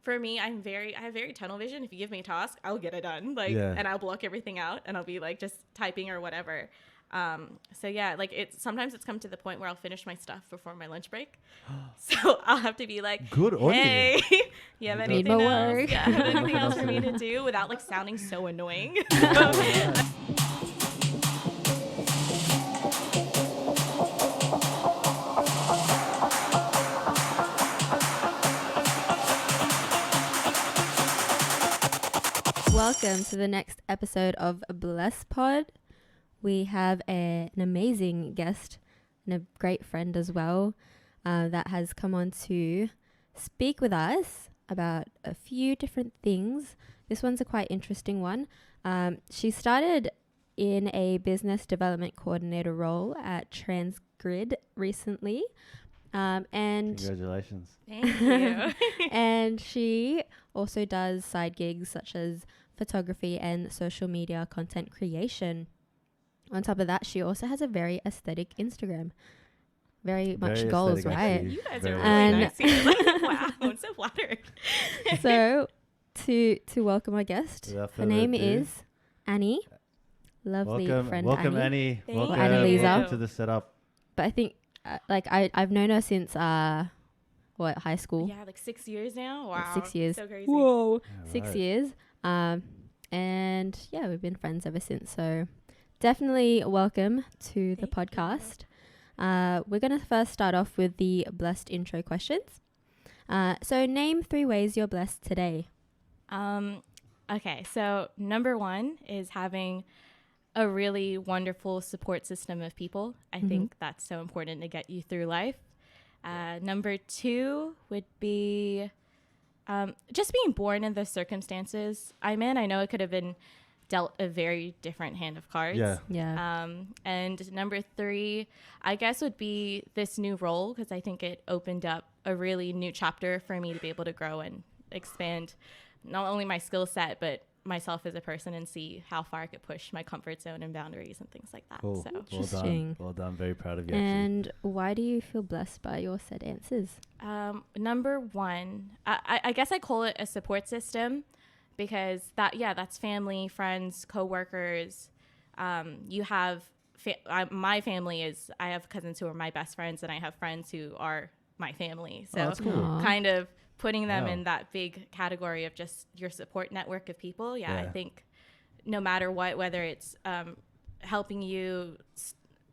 for me, I have very tunnel vision. If you give me a task, I'll get it done. Like, and I'll block everything out, and I'll be like just typing or whatever. So yeah, like sometimes it's come to the point where I'll finish my stuff before my lunch break. So I'll have to be like, good on hey, you have anything else? Yeah, anything else for me to do without like sounding so annoying? Welcome to the next episode of BlessedPod. We have an amazing guest and a great friend as well that has come on to speak with us about a few different things. This one's a quite interesting one. She started in a business development coordinator role at Transgrid recently. And congratulations. Thank you. And she also does side gigs such as photography and social media content creation. On top of that, she also has a very aesthetic Instagram. Very much goals, right? You guys are really nice here. Like, wow, I'm so flattered. So to welcome our guest, her name is Annie. Lovely friend welcome Annie. Welcome Annalisa. to the setup. But I think I've known her since high school. Yeah, like 6 years now. Wow, 6 years. So crazy. Whoa, Yeah, 6 right. years. And yeah, we've been friends ever since. So definitely welcome to the podcast. We're going to first start off with the blessed intro questions. So name 3 ways you're blessed today. Okay, so number 1 is having a really wonderful support system of people. I think that's so important to get you through life. Number 2 would be just being born in the circumstances I'm in. I know it could have been dealt a very different hand of cards. Yeah. And number 3, I guess, would be this new role, because I think it opened up a really new chapter for me to be able to grow and expand not only my skill set, but myself as a person, and see how far I could push my comfort zone and boundaries and things like that. Cool. So Interesting. Well done. Very proud of you. And why do you feel blessed by your said answers? number 1, I guess I call it a support system, because that's family, friends, coworkers. You have my family is, I have cousins who are my best friends, and I have friends who are my family. So that's cool. kind of putting them in that big category of just your support network of people. Yeah. I think no matter what, whether it's helping you,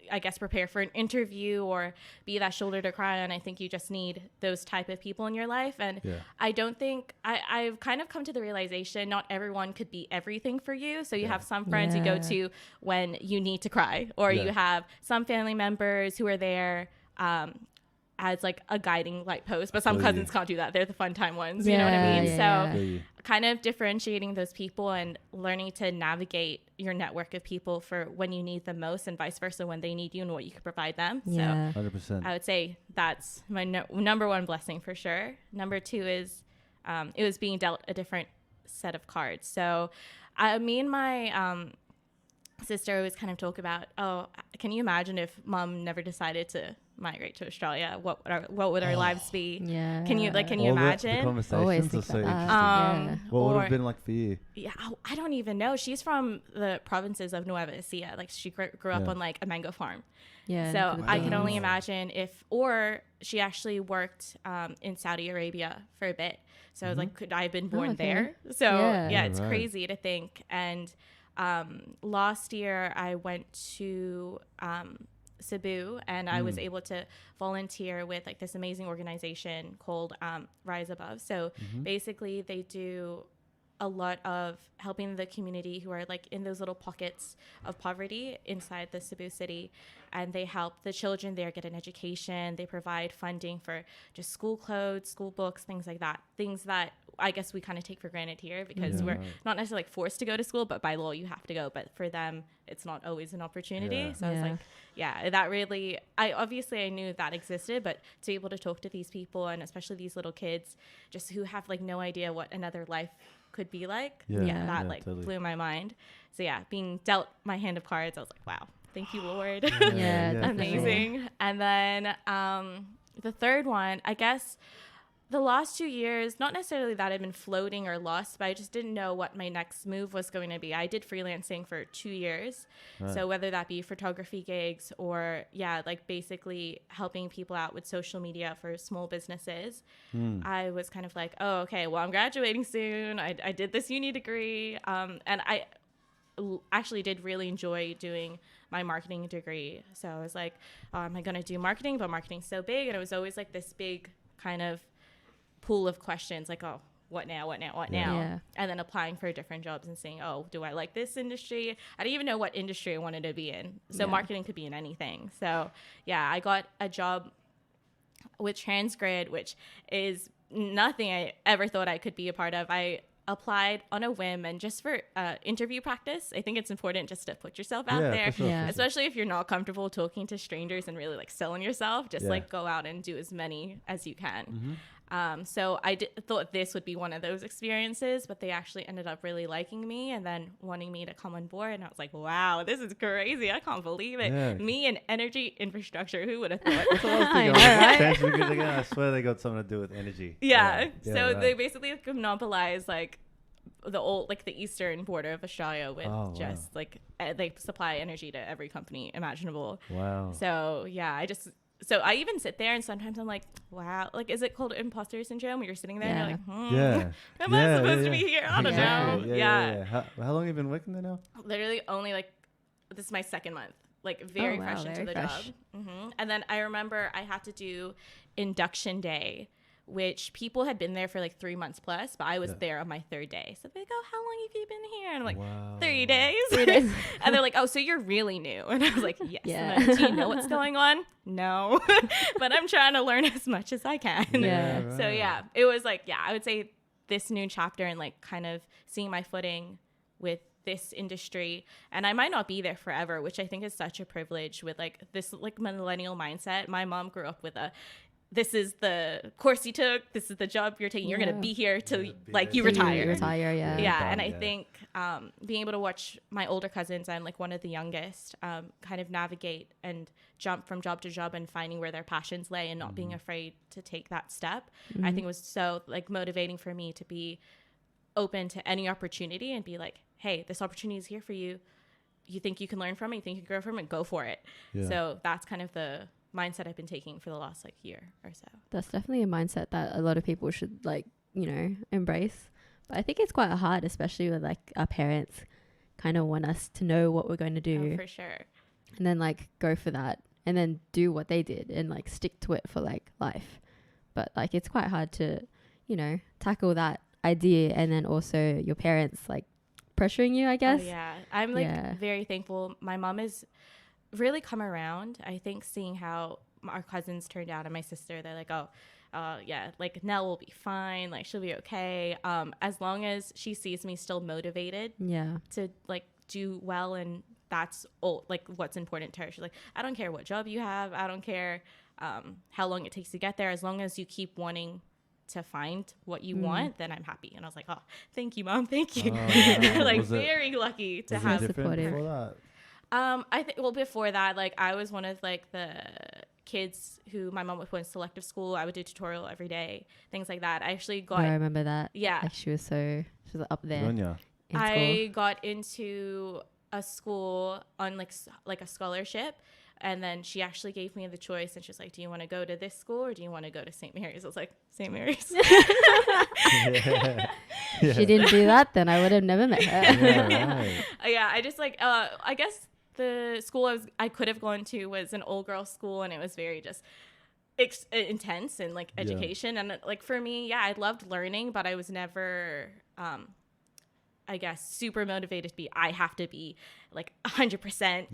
I guess, prepare for an interview or be that shoulder to cry on, I think you just need those type of people in your life. And I don't think I've kind of come to the realization not everyone could be everything for you. So you have some friends you go to when you need to cry, or you have some family members who are there as like a guiding light post, but some cousins can't do that. They're the fun time ones. You know what I mean? So kind of differentiating those people and learning to navigate your network of people for when you need them most, and vice versa when they need you and what you can provide them. So 100%. I would say that's my number 1 blessing for sure. Number 2 is it was being dealt a different set of cards. So me and my sister always kind of talk about, can you imagine if mom never decided to migrate to Australia? What would our lives be? Yeah. Can you imagine? The conversations Always are think so about interesting. that. What would have been like for you? Yeah, I don't even know. She's from the provinces of Nueva Ecija. Like, she grew up on like a mango farm. Yeah. So I can only imagine or she actually worked in Saudi Arabia for a bit. So I was like, could I have been born there? So it's crazy to think. And last year I went to Cebu, and I was able to volunteer with like this amazing organization called Rise Above. So basically they do a lot of helping the community who are like in those little pockets of poverty inside the Cebu city, and they help the children there get an education. They provide funding for just school clothes, school books, things like that, things that I guess we kind of take for granted here, because we're not necessarily like forced to go to school, but by law you have to go. But for them, it's not always an opportunity. So I was like, that really, I knew that existed, but to be able to talk to these people, and especially these little kids just who have like no idea what another life could be like, totally blew my mind. So being dealt my hand of cards, I was like, wow, thank you, Lord. Yeah, amazing. And then the third one, I guess the last 2 years, not necessarily that I've been floating or lost, but I just didn't know what my next move was going to be. I did freelancing for 2 years. Right. So whether that be photography gigs or, like basically helping people out with social media for small businesses, I was kind of like, oh, okay, well, I'm graduating soon. I did this uni degree. And I actually did really enjoy doing my marketing degree. So I was like, oh, am I going to do marketing? But marketing's so big. And it was always like this big kind of pool of questions, like, oh, what now? Yeah. And then applying for different jobs and saying, oh, do I like this industry? I didn't even know what industry I wanted to be in. So marketing could be in anything. So I got a job with Transgrid, which is nothing I ever thought I could be a part of. I applied on a whim and just for interview practice. I think it's important just to put yourself out there, sure, especially if you're not comfortable talking to strangers and really like selling yourself. Just like go out and do as many as you can. Mm-hmm. So I thought this would be one of those experiences, but they actually ended up really liking me and then wanting me to come on board. And I was like, wow, this is crazy. I can't believe it. Yeah. Me and energy infrastructure. Who would have thought? That's what I was thinking. I swear they got something to do with energy. Yeah. So they basically monopolize like the eastern border of Australia with like they supply energy to every company imaginable. Wow. So So I even sit there and sometimes I'm like, wow, like, is it called imposter syndrome where you're sitting there and you're like, am I supposed to be here? I don't know. Yeah. How long have you been working there now? Literally only this is my second month, like very fresh into the job. Mm-hmm. And then I remember I had to do induction day, which people had been there for like 3 months plus, but I was there on my 3rd day. So they go, how long have you been here? And I'm like, 3 days. 3 days. And they're like, oh, so you're really new. And I was like, yes. Yeah. And then, do you know what's going on? No. But I'm trying to learn as much as I can. Yeah. Right. So it was like, I would say this new chapter and like kind of seeing my footing with this industry, and I might not be there forever, which I think is such a privilege with like this like millennial mindset. My mom grew up with this is the course you took, this is the job you're taking, you're going to be here till like you retire. And I think being able to watch my older cousins, I'm like one of the youngest, kind of navigate and jump from job to job and finding where their passions lay and not being afraid to take that step, I think was so like motivating for me to be open to any opportunity and be like, hey, this opportunity is here for you. You think you can learn from it, you think you can grow from it, go for it. So that's kind of the mindset I've been taking for the last like year or so. That's definitely a mindset that a lot of people should like, embrace. But I think it's quite hard, especially with like our parents kind of want us to know what we're going to do. Oh, for sure. And then like go for that and then do what they did and like stick to it for like life. But like it's quite hard to, tackle that idea and then also your parents like pressuring you, I guess. Oh, yeah. I'm like very thankful. My mom is really come around. I think seeing how our cousins turned out and my sister, they're like, like Nell will be fine, like she'll be okay, as long as she sees me still motivated to like do well, and that's like what's important to her. She's like, I don't care what job you have, I don't care how long it takes to get there, as long as you keep wanting to find what you want, then I'm happy. And I was like, oh, thank you, Mom, thank you. Like very lucky to have supportive. I think, before that, like I was one of like the kids who my mom would put in selective school. I would do tutorial every day, things like that. I actually got. I remember that. Yeah. Like she was up there. I got into a school on like a scholarship. And then she actually gave me the choice, and she was like, do you want to go to this school or do you want to go to St. Mary's? I was like, St. Mary's. If she didn't do that, then I would have never met her. I just like, I guess the school I could have gone to was an all-girls school, and it was very just intense in like education. And like for me, I loved learning, but I was never I guess super motivated to I have to be like 100%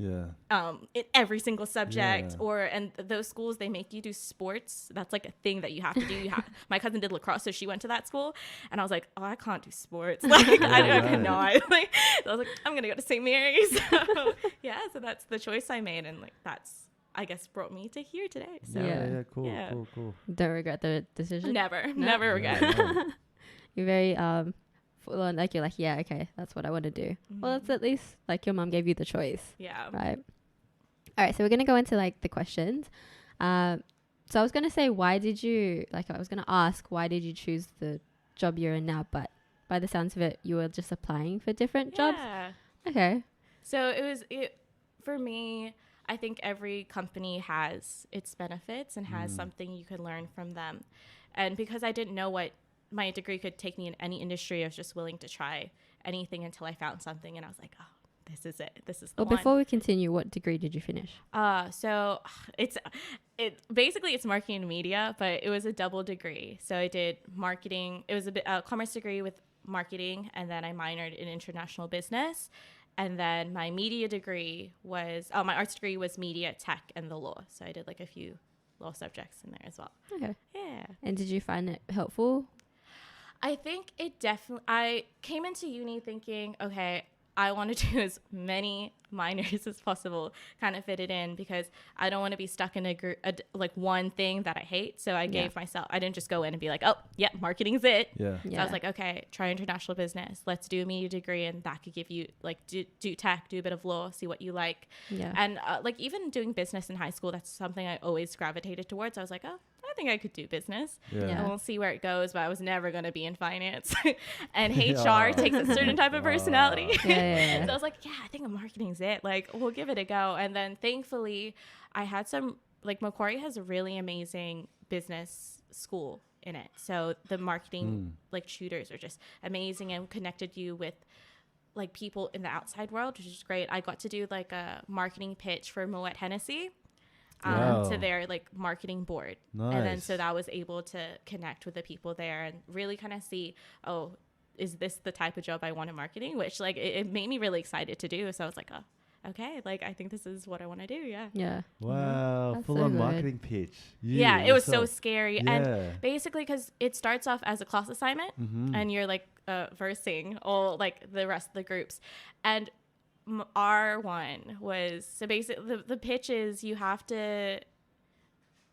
in every single subject, and those schools, they make you do sports. That's like a thing that you have to do. My cousin did lacrosse, so she went to that school, and I was like, oh, I can't do sports. Like I cannot. Like so I was like, I'm gonna go to St. Mary's. So that's the choice I made, and like that's, I guess, brought me to here today. So cool. Don't regret the decision. Never regret. You're very like you're like, okay, that's what I want to do. Well, that's at least like your mom gave you the choice. Yeah. Right. All right, so we're gonna go into like the questions. So I was going to say, I was going to ask, why did you choose the job you're in now? But by the sounds of it, you were just applying for different jobs? Okay. So for me, I think every company has its benefits and has something you could learn from them. And because I didn't know what my degree could take me in any industry, I was just willing to try anything until I found something. And I was like, oh, this is it. This is the one. Before we continue, what degree did you finish? So basically it's marketing and media, but it was a double degree. So I did marketing. It was a commerce degree with marketing, and then I minored in international business. And then my media degree was, my arts degree was media, tech, and the law. So I did like a few law subjects in there as well. Okay. Yeah. And did you find it helpful? I think I came into uni thinking, okay, I want to do as many minors as possible, kind of fit it in, because I don't want to be stuck in like one thing that I hate. So I gave myself, I didn't just go in and be like, oh, yeah, marketing's it. Yeah. So I was like, okay, try international business. Let's do a media degree, and that could give you like do tech, do a bit of law, see what you like. Yeah. And like even doing business in high school, that's something I always gravitated towards. I was like, oh, I think I could do business. Yeah. And we'll see where it goes, but I was never going to be in finance. And HR takes a certain type of personality. Yeah. So I was like, yeah, I think marketing's it. Like, we'll give it a go. And then thankfully, I had Macquarie has a really amazing business school in it. So the marketing like tutors are just amazing and connected you with like people in the outside world, which is great. I got to do like a marketing pitch for Moet Hennessy. To their like marketing board. Nice. And then so that was able to connect with the people there and really kind of see, oh, is this the type of job I want in marketing? Which like it made me really excited to do. So I was like, oh, okay, like I think this is what I want to do. Yeah. Wow. That's Full so on good. marketing pitch. It was so scary. Yeah. And basically because it starts off as a class assignment and you're like versing all like the rest of the groups. And our one was, so basically the pitch is you have to,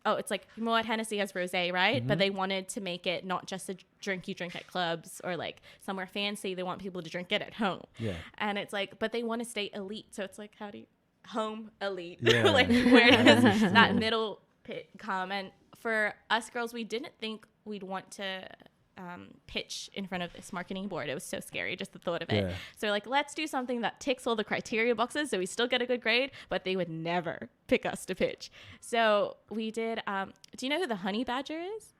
it's like Moet Hennessy has rosé, right? But they wanted to make it not just a drink you drink at clubs or like somewhere fancy. They want people to drink it at home. Yeah. And it's like, but they want to stay elite. So it's like, how do you home elite? Yeah. Like where does that middle pit come? And for us girls, we didn't think we'd want to pitch in front of this marketing board. It was so scary, just the thought of it. So like, let's do something that ticks all the criteria boxes so we still get a good grade, but they would never pick us to pitch. So we did, do you know who the honey badger is?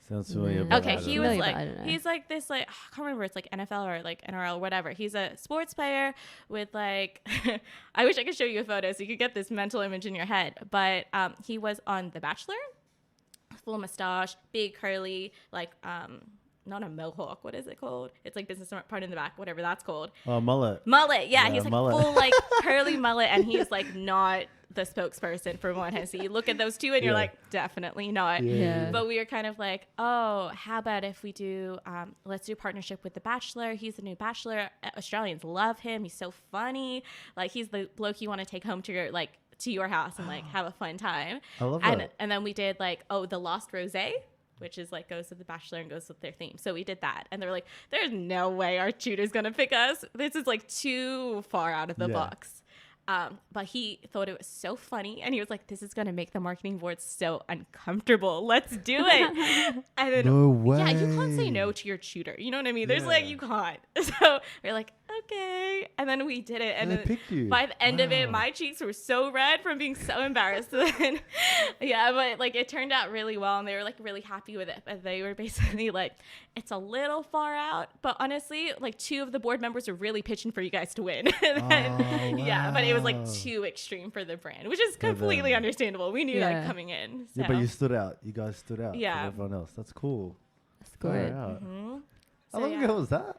Sounds familiar. Okay, he was like, he's like this, like, I can't remember, it's like NFL or like NRL or whatever. He's a sports player with like, I wish I could show you a photo so you could get this mental image in your head. But he was on The Bachelor, full mustache, big curly, like, not a mohawk. What is it called? It's like business part in the back, whatever that's called. Oh, mullet. Mullet. Yeah, he's like mullet. full like curly mullet, and he's like not the spokesperson for Moet Hennessy. You look at those two, and you're like, definitely not. Yeah. But we were kind of like, oh, how about if we do? Let's do a partnership with The Bachelor. He's the new Bachelor. Australians love him. He's so funny. Like he's the bloke you want to take home to your house and like have a fun time. I love that. And then we did like, the Lost Rosé, which is like goes with The Bachelor and goes with their theme. So we did that. And they were like, there's no way our tutor's going to pick us. This is like too far out of the box. But he thought it was so funny. And he was like, this is going to make the marketing board so uncomfortable. Let's do it. And then, no way. Yeah, you can't say no to your tutor. You know what I mean? There's like, you can't. So we're like, okay. And then we did it. And they picked you. By the end of it, my cheeks were so red from being so embarrassed. Yeah, but like it turned out really well. And they were like really happy with it. But they were basically like, it's a little far out. But honestly, like 2 of the board members are really pitching for you guys to win. Wow. Yeah, but it was like too extreme for the brand, which is completely understandable. We knew that coming in. So. Yeah, but you stood out. You guys stood out. Yeah. From everyone else. That's cool. That's good. How long ago was that?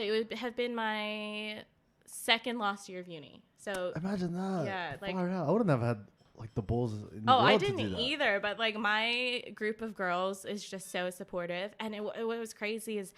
It would have been my second last year of uni. So imagine that. Yeah, like far out. I wouldn't have had like the balls in the world I to didn't do that. either. But like my group of girls is just so supportive. And what was crazy is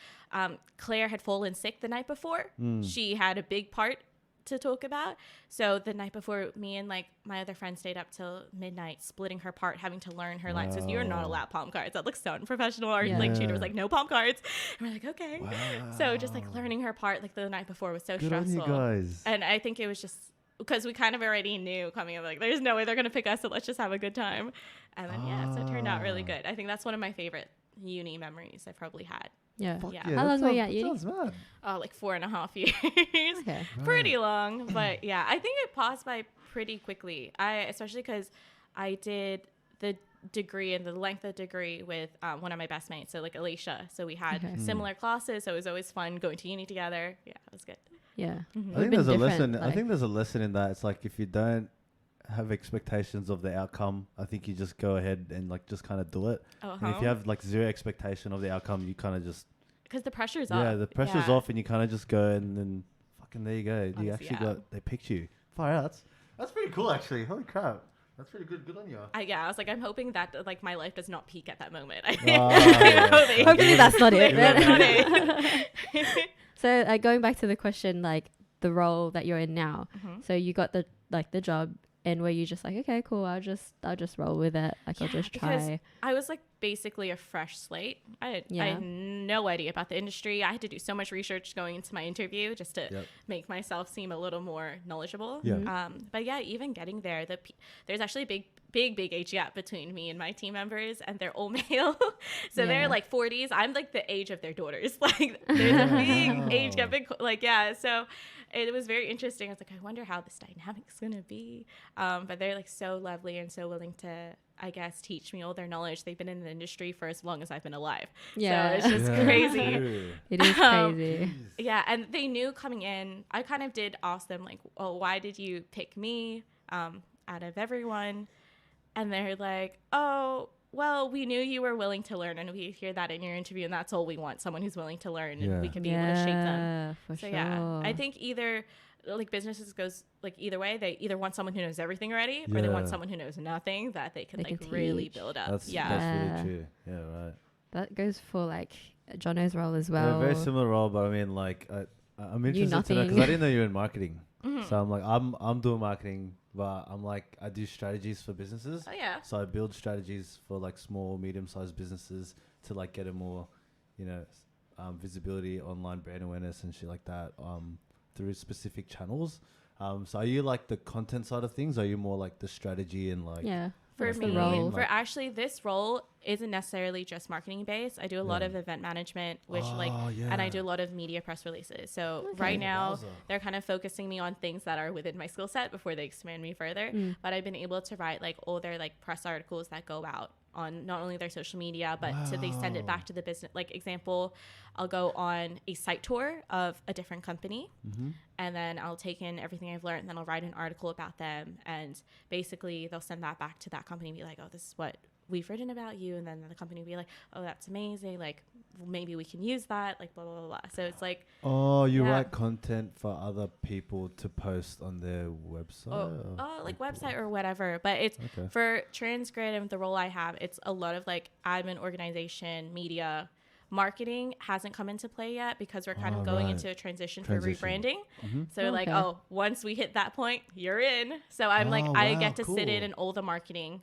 Claire had fallen sick the night before. She had a big part to talk about. So the night before, me and like my other friend stayed up till midnight splitting her part, having to learn her lines. Because you're not allowed palm cards. That looks so unprofessional. Our like tutor was like, no palm cards. And we're like, okay. Wow. So just like learning her part like the night before was so Good stressful. on you guys. And I think it was just because we kind of already knew coming up, like, there's no way they're going to pick us, so let's just have a good time. And then, so it turned out really good. I think that's one of my favorite uni memories I've probably had. Yeah. How long were you at uni? Like 4.5 years. Okay. Pretty long. But yeah, I think it passed by pretty quickly. Especially because I did the degree and the length of degree with one of my best mates, so like Alicia. So we had similar classes, so it was always fun going to uni together. Yeah, it was good. Yeah. I think there's a lesson. I think there's a lesson in that. It's like if you don't have expectations of the outcome, I think you just go ahead and like just kind of do it. And if you have like zero expectation of the outcome, you kind of just, because the pressure's off. Yeah, the pressure's off, and you kind of just go, and then fucking there you go. Honestly, you actually they picked you. Fire out. That's pretty cool, actually. Holy crap. That's pretty good. Good on you. I was like, I'm hoping that like my life does not peak at that moment. Hopefully that's not it. So going back to the question, like the role that you're in now. So you got the job, and were you just like, okay, cool, I'll just roll with it. Like I'll just try. I was like basically a fresh slate. I had no idea about the industry. I had to do so much research going into my interview just to make myself seem a little more knowledgeable. But yeah, even getting there, there's actually a big age gap between me and my team members, and they're all male. So they're like 40s. I'm like the age of their daughters. Like there's a big age gap. So it was very interesting. I was like, I wonder how this dynamic's gonna be. But they're like so lovely and so willing to, I guess, teach me all their knowledge. They've been in the industry for as long as I've been alive. So it's just crazy. It is crazy. Yeah, and they knew coming in. I kind of did ask them like, oh, why did you pick me out of everyone? And they're like, oh, well, we knew you were willing to learn, and we hear that in your interview, and that's all we want, someone who's willing to learn, and we can be able to shape them. Yeah, I think either like businesses goes like either way. They either want someone who knows everything already, or they want someone who knows nothing that they can really build up. That's really true. Yeah, right. That goes for like Jono's role as well. Very similar role, but I mean, like I'm interested to know because I didn't know you were in marketing. So I'm like, I'm doing marketing, but I'm like, I do strategies for businesses. Oh yeah. So I build strategies for like small, medium-sized businesses to like get a more, visibility, online brand awareness and shit like that through specific channels. So are you like the content side of things? Or are you more like the strategy and like? Yeah. For me, actually this role isn't necessarily just marketing based. I do a lot of event management, which and I do a lot of media press releases. So right now they're kind of focusing me on things that are within my skill set before they expand me further. But I've been able to write like all their like press articles that go out on not only their social media, but so they send it back to the business. Like example, I'll go on a site tour of a different company and then I'll take in everything I've learned and then I'll write an article about them. And basically they'll send that back to that company and be like, oh, this is what we've written about you. And then the company will be like, oh, that's amazing. Like maybe we can use that, like blah, blah, blah, blah. So it's like, you write content for other people to post on their website? Like website or whatever. But it's for Transgrid and the role I have, it's a lot of like admin, organization, media. Marketing hasn't come into play yet because we're kind of going into a transition for rebranding. So once we hit that point, you're in. So I'm I get to sit in all the marketing,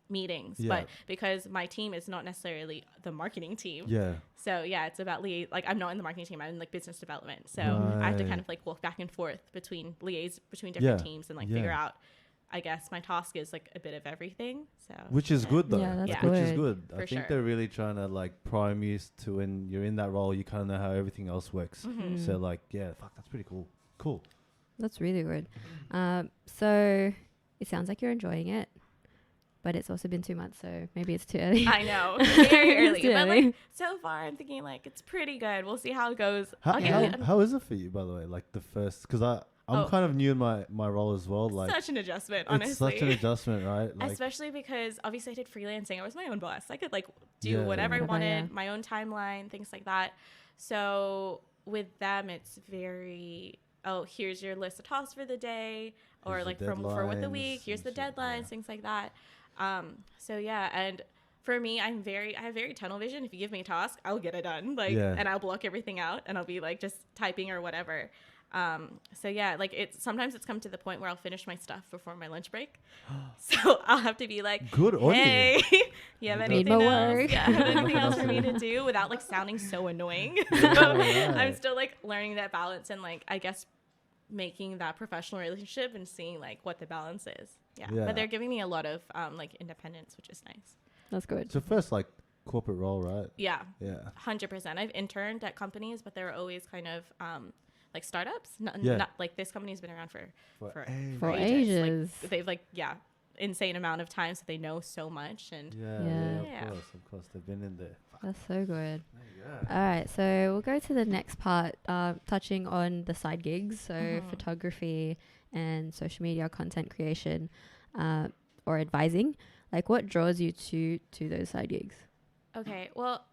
meetings, but because my team is not necessarily the marketing team. So it's about like I'm not in the marketing team. I'm in like business development. So I have to kind of like walk back and forth between different teams and like figure out. I guess my task is like a bit of everything. So which is good though. Yeah, which is good. I think they're really trying to like prime you to when you're in that role, you kind of know how everything else works. So like, that's pretty cool. Cool. That's really good. So it sounds like you're enjoying it, but it's also been 2 months, so maybe it's too early. I know, very early. But like so far, I'm thinking like it's pretty good. We'll see how it goes. How is it for you, by the way? Like the first, because I'm kind of new in my role as well. Like such an adjustment, honestly. It's such an adjustment, right? Like especially because obviously I did freelancing. I was my own boss. I could like do whatever I wanted, my own timeline, things like that. So with them, it's very, here's your list of tasks for the day, or like for what the week. Here's the deadlines, things like that. And for me, I have very tunnel vision. If you give me a task, I'll get it done. And I'll block everything out, and I'll be like just typing or whatever. Sometimes it's come to the point where I'll finish my stuff before my lunch break. So I'll have to be like, good on hey, you have anything else? Work. Yeah, anything else for me to do without like sounding so annoying? So I'm still like learning that balance and like, I guess making that professional relationship and seeing like what the balance is. Yeah. But they're giving me a lot of like independence, which is nice. That's good. It's your first like corporate role, right? Yeah. Yeah. 100%. I've interned at companies, but they're always kind of like startups. Not like this company's been around for ages. Like, they've like insane amount of time, so they know so much. And of course they've been in there. That's so good. All right, so we'll go to the next part, touching on the side gigs, so photography and social media content creation, or advising. Like, what draws you to those side gigs? Okay, well,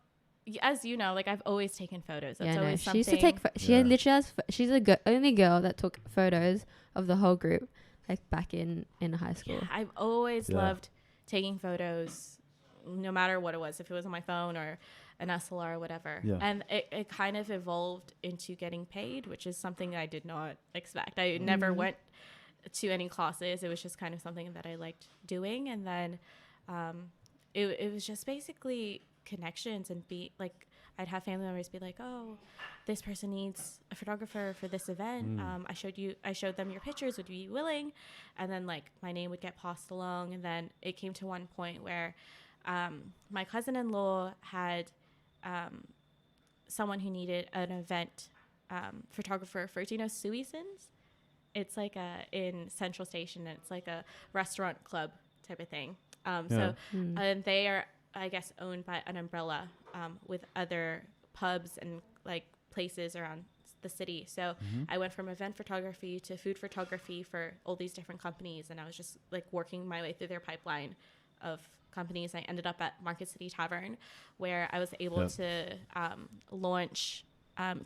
as you know, like I've always taken photos. That's always something. She used to take. She literally has. She's the only girl that took photos of the whole group, like back in high school. Yeah, I've always loved taking photos, no matter what it was, if it was on my phone or an SLR or whatever. Yeah. And it kind of evolved into getting paid, which is something I did not expect. I never went to any classes. It was just kind of something that I liked doing, and then it was just basically connections and be like, I'd have family members be like, oh, this person needs a photographer for this event. I showed them your pictures. Would you be willing? And then like my name would get passed along. And then it came to one point where my cousin-in-law had someone who needed an event photographer for, do you know Suison's? It's like in Central Station, and it's like a restaurant club type of thing. And they are, I guess, owned by an umbrella with other pubs and like places around the city. So I went from event photography to food photography for all these different companies, and I was just like working my way through their pipeline of companies. I ended up at Market City Tavern, where I was able to launch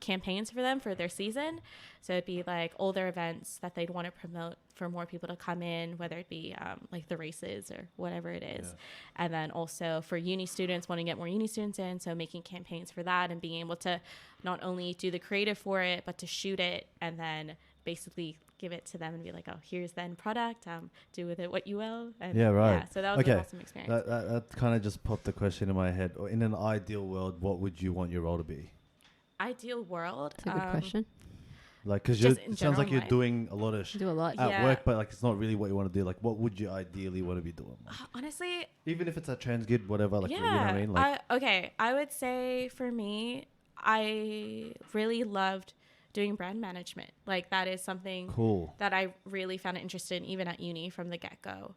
campaigns for them for their season. So it'd be like all their events that they'd want to promote for more people to come in, whether it be like the races or whatever it is. And then also for uni students, want to get more uni students in, so making campaigns for that and being able to not only do the creative for it, but to shoot it and then basically give it to them and be like, oh, here's the end product, do with it what you will. And so that was an awesome experience. That kind of just popped the question in my head. In an ideal world, what would you want your role to be? Ideal world? That's a good question. Like, because it sounds like you're doing a lot at work, but like it's not really what you want to do. Like, what would you ideally want to be doing? Like, honestly, even if it's a trans gig, whatever. Like, you know what I mean? Like, I would say for me, I really loved doing brand management. Like, that is something cool that I really found interested in, even at uni from the get-go.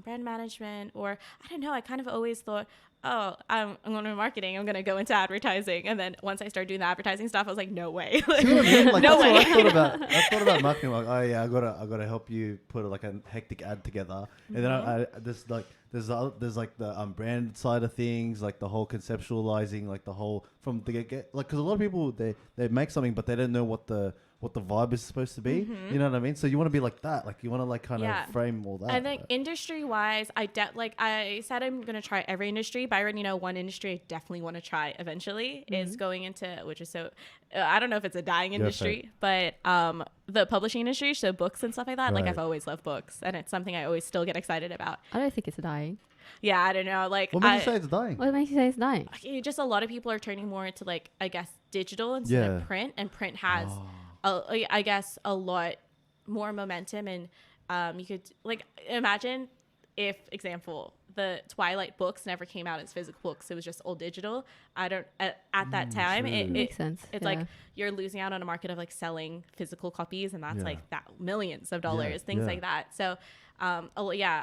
Brand management, or I don't know, I kind of always thought, oh, I'm going to marketing, I'm going to go into advertising. And then once I started doing the advertising stuff, I was like, no way. See what I mean? Like, no way. I thought about marketing, like, oh yeah, I gotta help you put like a hectic ad together. And then there's like the brand side of things, like the whole conceptualizing, like the whole from the get, like, because a lot of people they make something, but they don't know what the vibe is supposed to be. You know what I mean? So you want to be like that. Like, you want to like kind of frame all that. I think industry wise, I said I'm going to try every industry, but I already know one industry I definitely want to try eventually is going into, which is so, I don't know if it's a dying industry, but the publishing industry, so books and stuff like that. Right. Like, I've always loved books, and it's something I always still get excited about. I don't think it's dying. Yeah, I don't know. Like, what makes you say it's dying? What makes you say it's dying? Just a lot of people are turning more into, like, I guess, digital instead of print, and print has I guess a lot more momentum, and you could like imagine if, example, the Twilight books never came out as physical books, it was just all digital. I don't at that time it makes sense. It's like you're losing out on a market of like selling physical copies, and that's like that millions of dollars, things like that. So a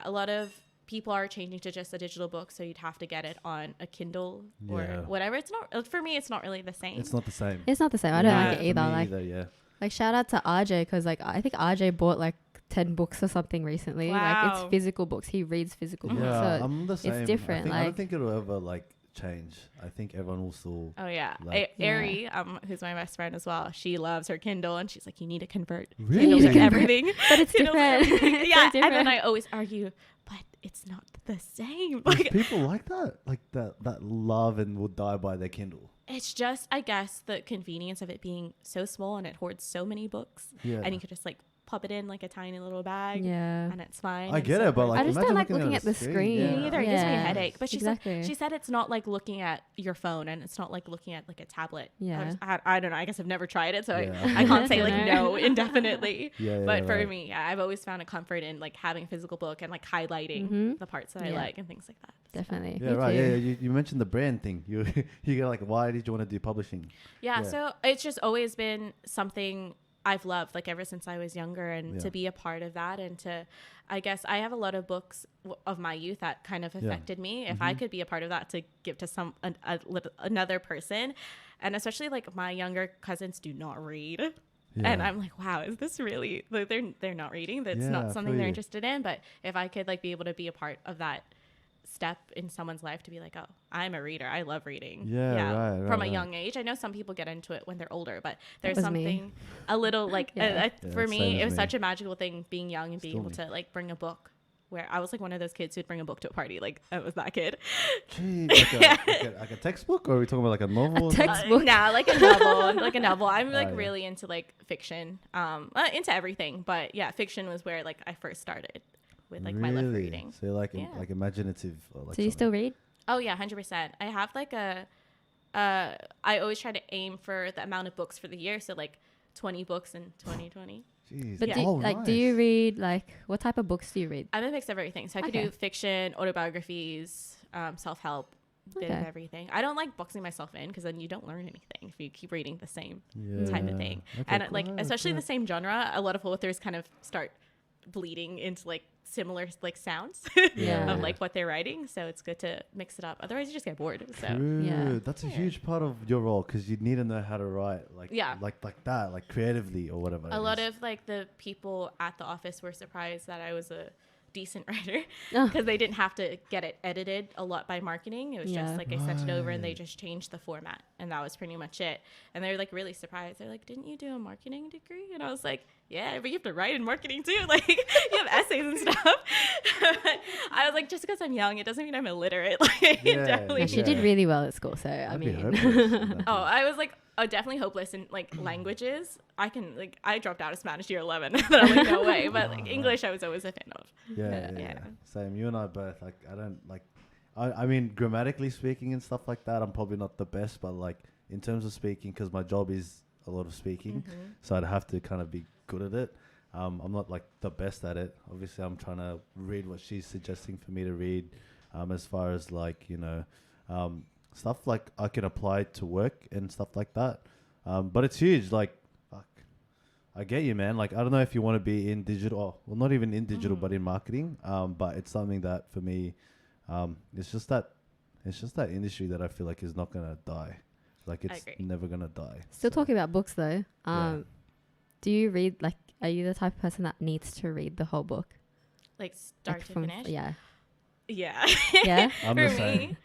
lot of people are changing to just a digital book, so you'd have to get it on a Kindle or whatever. It's not, for me, it's not really the same. It's not the same. I don't like it either. Like, shout out to RJ, because like I think RJ bought like 10 books or something recently. Wow. Like, it's physical books. He reads physical books. So I'm the same. It's different. I don't think it'll ever like change. I think everyone will still. Oh yeah, like, Ari, who's my best friend as well. She loves her Kindle, and she's like, you need to convert Kindle to everything. But it's different. Yeah, so different. And then I always argue, but it's not the same. Like, people like that, that love and will die by their Kindle. It's just, I guess, the convenience of it being so small, and it hoards so many books, and you could just like pop it in like a tiny little bag. Yeah. And it's fine. I get it, but like, I just don't like looking at the screen. Me either. It gives me a headache. But she said it's not like looking at your phone, and it's not like looking at like a tablet. Yeah. I don't know. I guess I've never tried it, so I can't say like no indefinitely. But for me, I've always found a comfort in like having a physical book and like highlighting the parts that I like and things like that. Definitely. Yeah, right. Yeah, you mentioned the brand thing. You get like, why did you want to do publishing? Yeah, so it's just always been something I've loved, like ever since I was younger, and to be a part of that, and to, I guess I have a lot of books of my youth that kind of affected me. If I could be a part of that to give to another person, and especially like my younger cousins do not read. And I'm like, wow, is this really, like, they're not reading? That's not something they're interested in. But if I could like be able to be a part of that step in someone's life, to be like, oh, I'm a reader, I love reading, from a young age. I know some people get into it when they're older, but there's something a little like for me it was such a magical thing being young and being able to like bring a book, where I was like one of those kids who'd bring a book to a party. Like I was that kid. Gee, like a textbook, or are we talking about like a novel? A textbook? Like a novel. I'm like really into like fiction, into everything, but fiction was where like I first started with like my love for reading. So you're like like imaginative. Or, like, so you still read? Oh yeah, 100%. I have like I always try to aim for the amount of books for the year. So like 20 books in 2020. Jeez. But do you read, like, what type of books do you read? I'm a mix of everything. So I could do fiction, autobiographies, self-help, bit of everything. I don't like boxing myself in, because then you don't learn anything if you keep reading the same type of thing. And like, especially the same genre, a lot of authors kind of start bleeding into like similar like sounds of like what they're writing, so it's good to mix it up, otherwise you just get bored. So that's a huge part of your role, because you need to know how to write like that, like creatively or whatever. A lot of like the people at the office were surprised that I was a decent writer, because they didn't have to get it edited a lot by marketing. It was just like I sent it over and they just changed the format, and that was pretty much it. And they're like really surprised. They're like, didn't you do a marketing degree? And I was like, yeah, but you have to write in marketing too. Like you have essays and stuff. I was like, just because I'm young, it doesn't mean I'm illiterate. Like definitely. She did really well at school, so I mean. I was like, definitely hopeless in like languages. I dropped out of Spanish year 11. I'm like, no way. But like English, I was always a fan of. Yeah. Same. You and I both. Like, I don't like. I mean, grammatically speaking and stuff like that, I'm probably not the best. But like in terms of speaking, because my job is a lot of speaking, so I'd have to kind of be good at it. I'm not like the best at it. Obviously, I'm trying to read what she's suggesting for me to read, as far as like, you know, stuff like I can apply to work and stuff like that. But it's huge. Like, fuck, I get you, man. Like, I don't know if you want to be in digital, well, not even in digital, but in marketing. But it's something that for me, it's just that industry that I feel like is not gonna die. Like, it's never gonna die. Still talking about books though. Do you read, like, are you the type of person that needs to read the whole book? Like start to finish? Yeah. Yeah. Yeah? I'm the same.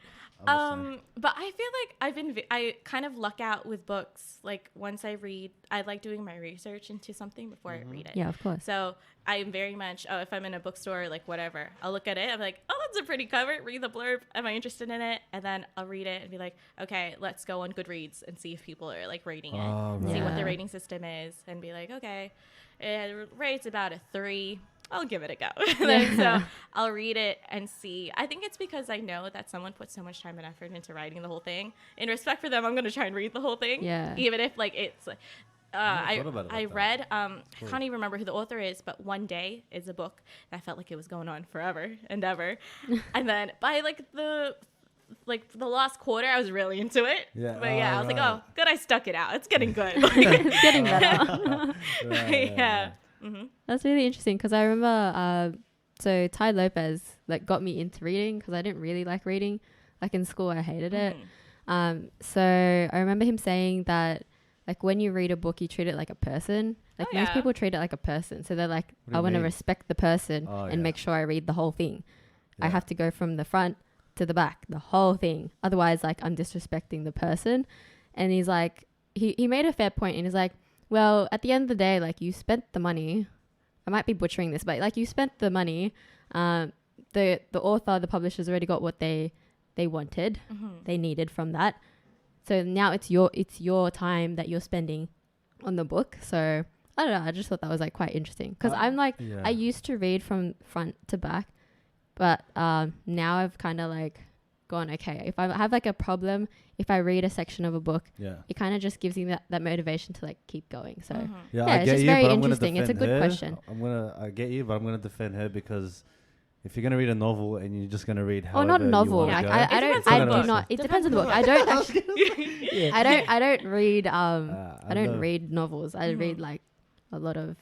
But I feel like I kind of luck out with books. Like once I read, I like doing my research into something before I read it. Yeah, of course. So I'm very much, if I'm in a bookstore, like whatever, I'll look at it. I'm like, oh, that's a pretty cover. Read the blurb. Am I interested in it? And then I'll read it and be like, okay, let's go on Goodreads and see if people are like rating it. See what the rating system is, and be like, okay, it rates about a 3. I'll give it a go. So I'll read it and see. I think it's because I know that someone put so much time and effort into writing the whole thing. In respect for them, I'm going to try and read the whole thing. Yeah. Even if like it's I read, I can't even remember who the author is, but One Day is a book that felt like it was going on forever and ever. And then by like the last quarter, I was really into it. Yeah. But I was like, oh, good, I stuck it out. It's getting good. It's getting better. Yeah. That's really interesting, because I remember so Ty Lopez like got me into reading, because I didn't really like reading. Like in school I hated it. So I remember him saying that like when you read a book, you treat it like a person. Like most people treat it like a person, so they're like, I want to respect the person and make sure I read the whole thing. I have to go from the front to the back, the whole thing, otherwise like I'm disrespecting the person. And he's like, he made a fair point, and he's like, well, at the end of the day, like you spent the money. I might be butchering this, but like you spent the money. The author, the publisher's already got what they wanted, they needed from that. So now it's your time that you're spending on the book. So I don't know. I just thought that was like quite interesting because I'm like, I used to read from front to back, but now I've kind of like gone, okay, if I have like a problem, if I read a section of a book, it kind of just gives me that motivation to like keep going. So I it's get just you, very but interesting. It's a good question. I get you, but I'm gonna defend her because if you're gonna read a novel and you're just gonna read how not novel. Like I do not. It depends on the book. I don't actually. I don't read. I don't read novels. I read like a lot of.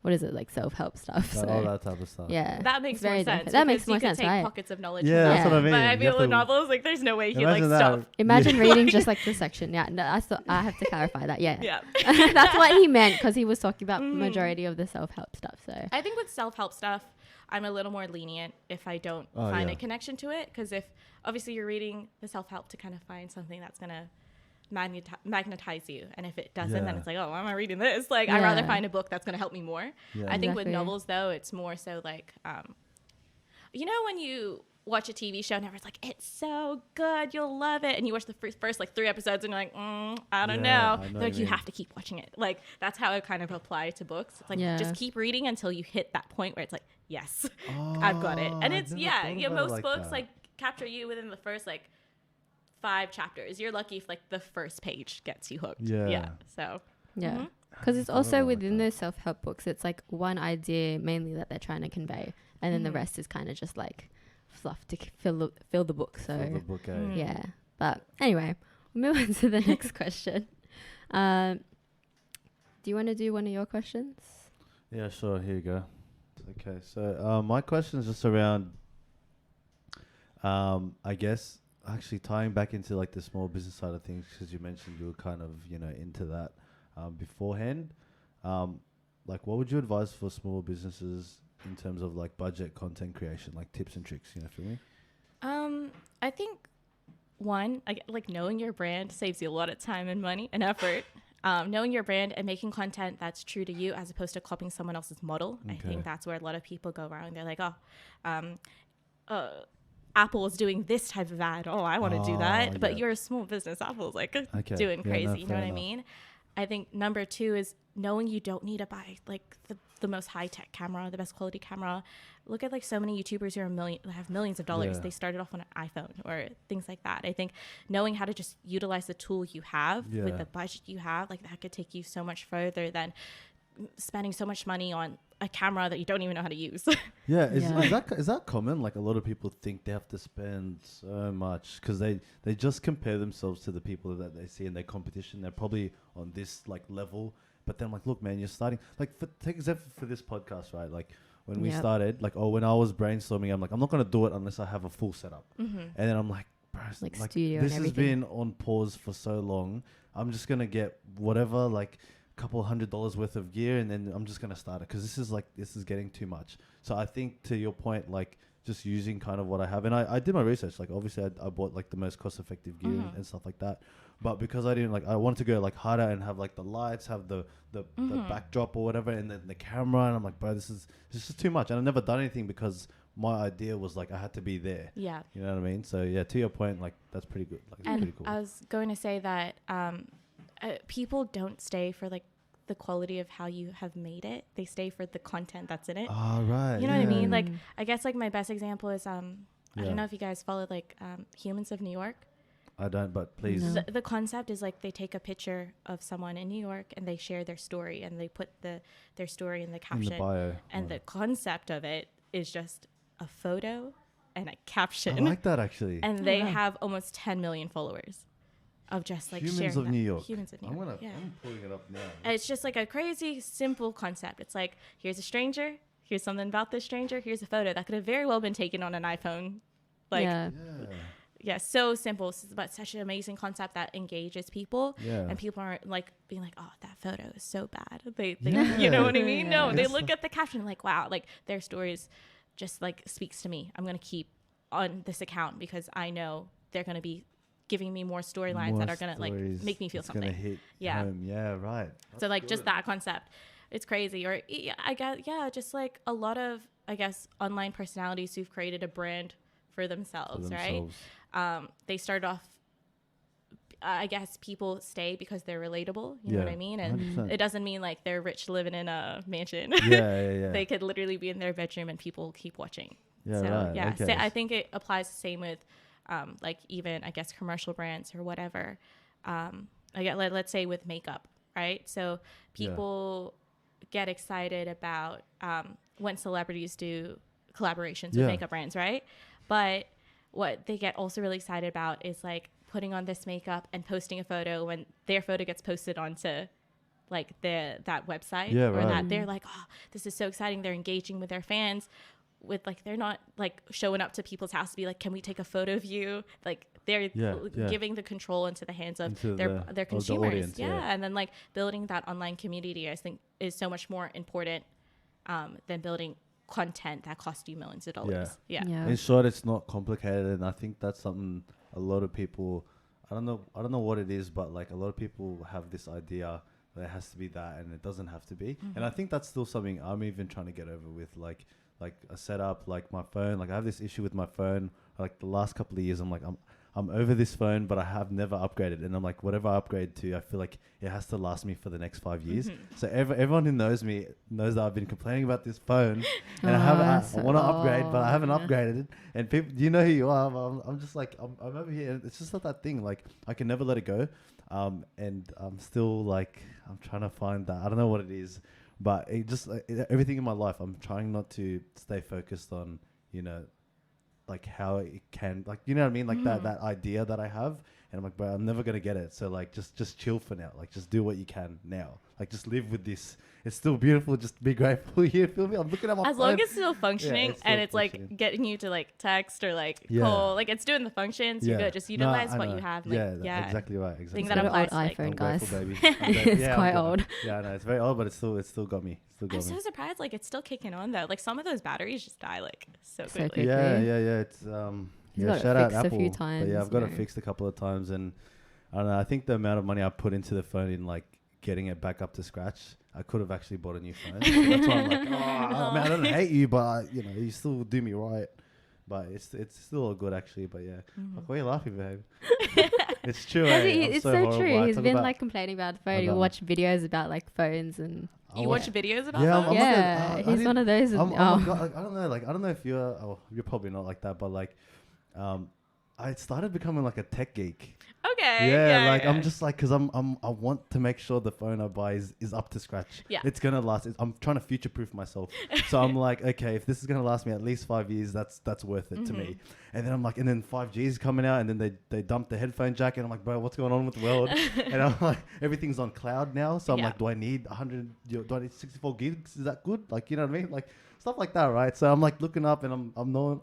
What is it, like self-help stuff? So all that type of stuff. Yeah, that makes more sense. That makes more sense, take right? Pockets of knowledge. Yeah, that's what I mean. But I feel with novels, like there's no way you like stop. Imagine reading just like the section. Yeah, no, I have to clarify that. Yeah. That's what he meant because he was talking about majority of the self-help stuff. So I think with self-help stuff, I'm a little more lenient if I don't find a connection to it. Because if obviously you're reading the self-help to kind of find something that's gonna magnetize you, and if it doesn't, then it's like, oh, why am I reading this? Like I'd rather find a book that's going to help me more. I think with novels though, it's more so like you know when you watch a TV show and everyone's like, it's so good, you'll love it, and you watch the first like 3 episodes and you're like, I don't know. Like you have to keep watching it. Like that's how I kind of apply to books. It's like just keep reading until you hit that point where it's like, yes, I've got it. And it's most books like capture you within the first like 5 chapters. You're lucky if like the first page gets you hooked. So because it's also within those self-help books, it's like one idea mainly that they're trying to convey, and then the rest is kind of just like fluff to fill the book. So but anyway, we'll move on to the next question. Do you want to do one of your questions? Yeah, sure, here you go. Okay, so my question is just around I guess actually tying back into like the small business side of things, because you mentioned you were kind of into that beforehand. Like what would you advise for small businesses in terms of like budget content creation, like tips and tricks, for me? I think one, like knowing your brand saves you a lot of time and money and effort. Knowing your brand and making content that's true to you as opposed to copying someone else's model. I think that's where a lot of people go wrong. They're like, Apple is doing this type of ad. Oh, I want to do that. But you're a small business. Apple's like doing crazy. You know what I mean? I think number 2 is knowing you don't need to buy like the most high-tech camera, the best quality camera. Look at like so many YouTubers who have millions of dollars. They started off on an iPhone or things like that. I think knowing how to just utilize the tool you have with the budget you have, like that could take you so much further than spending so much money on a camera that you don't even know how to use. Is that common? Like a lot of people think they have to spend so much because they just compare themselves to the people that they see in their competition. They're probably on this like level, but then like, look, man, you're starting. Like take example for this podcast, right? Like when we started, like when I was brainstorming, I'm like, I'm not gonna do it unless I have a full setup. And then I'm like, bro, like this has been on pause for so long. I'm just gonna get whatever like couple $100 worth of gear, and then I'm just gonna start it because this is getting too much. So I think to your point, like just using kind of what I have, and I did my research. Like obviously I bought like the most cost effective gear and stuff like that. But because I didn't I wanted to go like harder and have like the lights, have the backdrop or whatever, and then the camera, and I'm like, bro, this is just too much. And I've never done anything because my idea was like I had to be there. Yeah, you know what I mean. So yeah, to your point, like that's pretty good. Like it's pretty cool. I was going to say that people don't stay for like the quality of how you have made it. They stay for the content that's in it. Oh, right. You know what I mean? Like I guess like my best example is I don't know if you guys follow like Humans of New York. I don't, but please. No. The concept is like they take a picture of someone in New York and they share their story, and they put their story in the caption. In the bio. And the concept of it is just a photo and a caption. I like that actually. And they have almost 10 million followers. Of just like Humans of New York. Humans of New York. I'm pulling it up now. And it's just like a crazy simple concept. It's like, here's a stranger. Here's something about this stranger. Here's a photo that could have very well been taken on an iPhone. Like, so simple, but such an amazing concept that engages people. And people aren't like being like, oh, that photo is so bad. They you know what I mean? No, they look at the caption like, wow, like their stories just like speaks to me. I'm going to keep on this account because I know they're going to be giving me more storylines that are going to like make me feel something. Hit home. Yeah, right. That's so like good. Just that concept, it's crazy. Or I guess, just like a lot of, I guess, online personalities who've created a brand for themselves. Right? They started off I guess people stay because they're relatable. You know what I mean? And 100%. it doesn't mean like they're rich living in a mansion. Yeah. They could literally be in their bedroom and people keep watching. Yeah, so right. yeah, Okay. I think it applies the same with like even I guess commercial brands or whatever. Let's say with makeup, right? So people get excited about when celebrities do collaborations with makeup brands, right? But what they get also really excited about is like putting on this makeup and posting a photo when their photo gets posted onto like that website that they're like, oh, this is so exciting. They're engaging with their fans with like, they're not like showing up to people's house to be like, can we take a photo of you? Like they're giving the control into the hands of their consumers. The audience, And then like building that online community, I think is so much more important than building content that costs you millions of dollars. Yeah. In short, it's not complicated, and I think that's something a lot of people, I don't know what it is, but like a lot of people have this idea that it has to be that, and it doesn't have to be. And I think that's still something I'm even trying to get over with, like a setup, like my phone. Like I have this issue with my phone. Like the last couple of years, I'm like, I'm over this phone, but I have never upgraded. And I'm like, whatever I upgrade to, I feel like it has to last me for the next 5 years. So everyone who knows me knows that I've been complaining about this phone, and I want to upgrade, but I haven't upgraded. And people, you know who you are. I'm just like, I'm over here. And it's just not that thing. Like I can never let it go. And I'm still like, I'm trying to find that. I don't know what it is, but it just everything in my life, I'm trying not to stay focused on, like how it can, like, you know what I mean? Like that idea that I have. And I'm like, bro, I'm never going to get it. So like, just chill for now. Like just do what you can now. Like just live with this. It's still beautiful. Just be grateful. You feel me? I'm looking at my phone. As long as it's still functioning and it's like getting you to like text or like call, like it's doing the functions. You're good. Just utilize what you have. Like, exactly right. Exactly. Think that applies to iPhone, like, guys. Baby. It's quite old. Yeah, I know. It's very old, but it's still got me. I'm so surprised. Like it's still kicking on though. Like some of those batteries just die like so quickly. Yeah. It's shout out Apple. A few times, but I've got it fixed a couple of times, and I don't know. I think the amount of money I put into the phone in like getting it back up to scratch, I could have actually bought a new phone. So that's why I'm like, man, I don't hate you, but you still do me right. But it's still all good actually. But like, why are you laughing, babe? It's true. It's so true. He's been like complaining about the phone. You watch videos about like phones and. You watch videos about phones? He's one of those. I don't know. Like I don't know if you're probably not like that, but like, I started becoming like a tech geek. Okay. I'm just like, cause I want to make sure the phone I buy is up to scratch. Yeah. It's gonna last. I'm trying to future proof myself. So I'm like, okay, if this is gonna last me at least 5 years, that's worth it to me. And then I'm like, and then 5G is coming out, and then they dumped the headphone jack, and I'm like, bro, what's going on with the world? And I'm like, everything's on cloud now. So I'm like, do I need 64 gigs? Is that good? Like, you know what I mean? Like stuff like that, right? So I'm like looking up, and I'm knowing,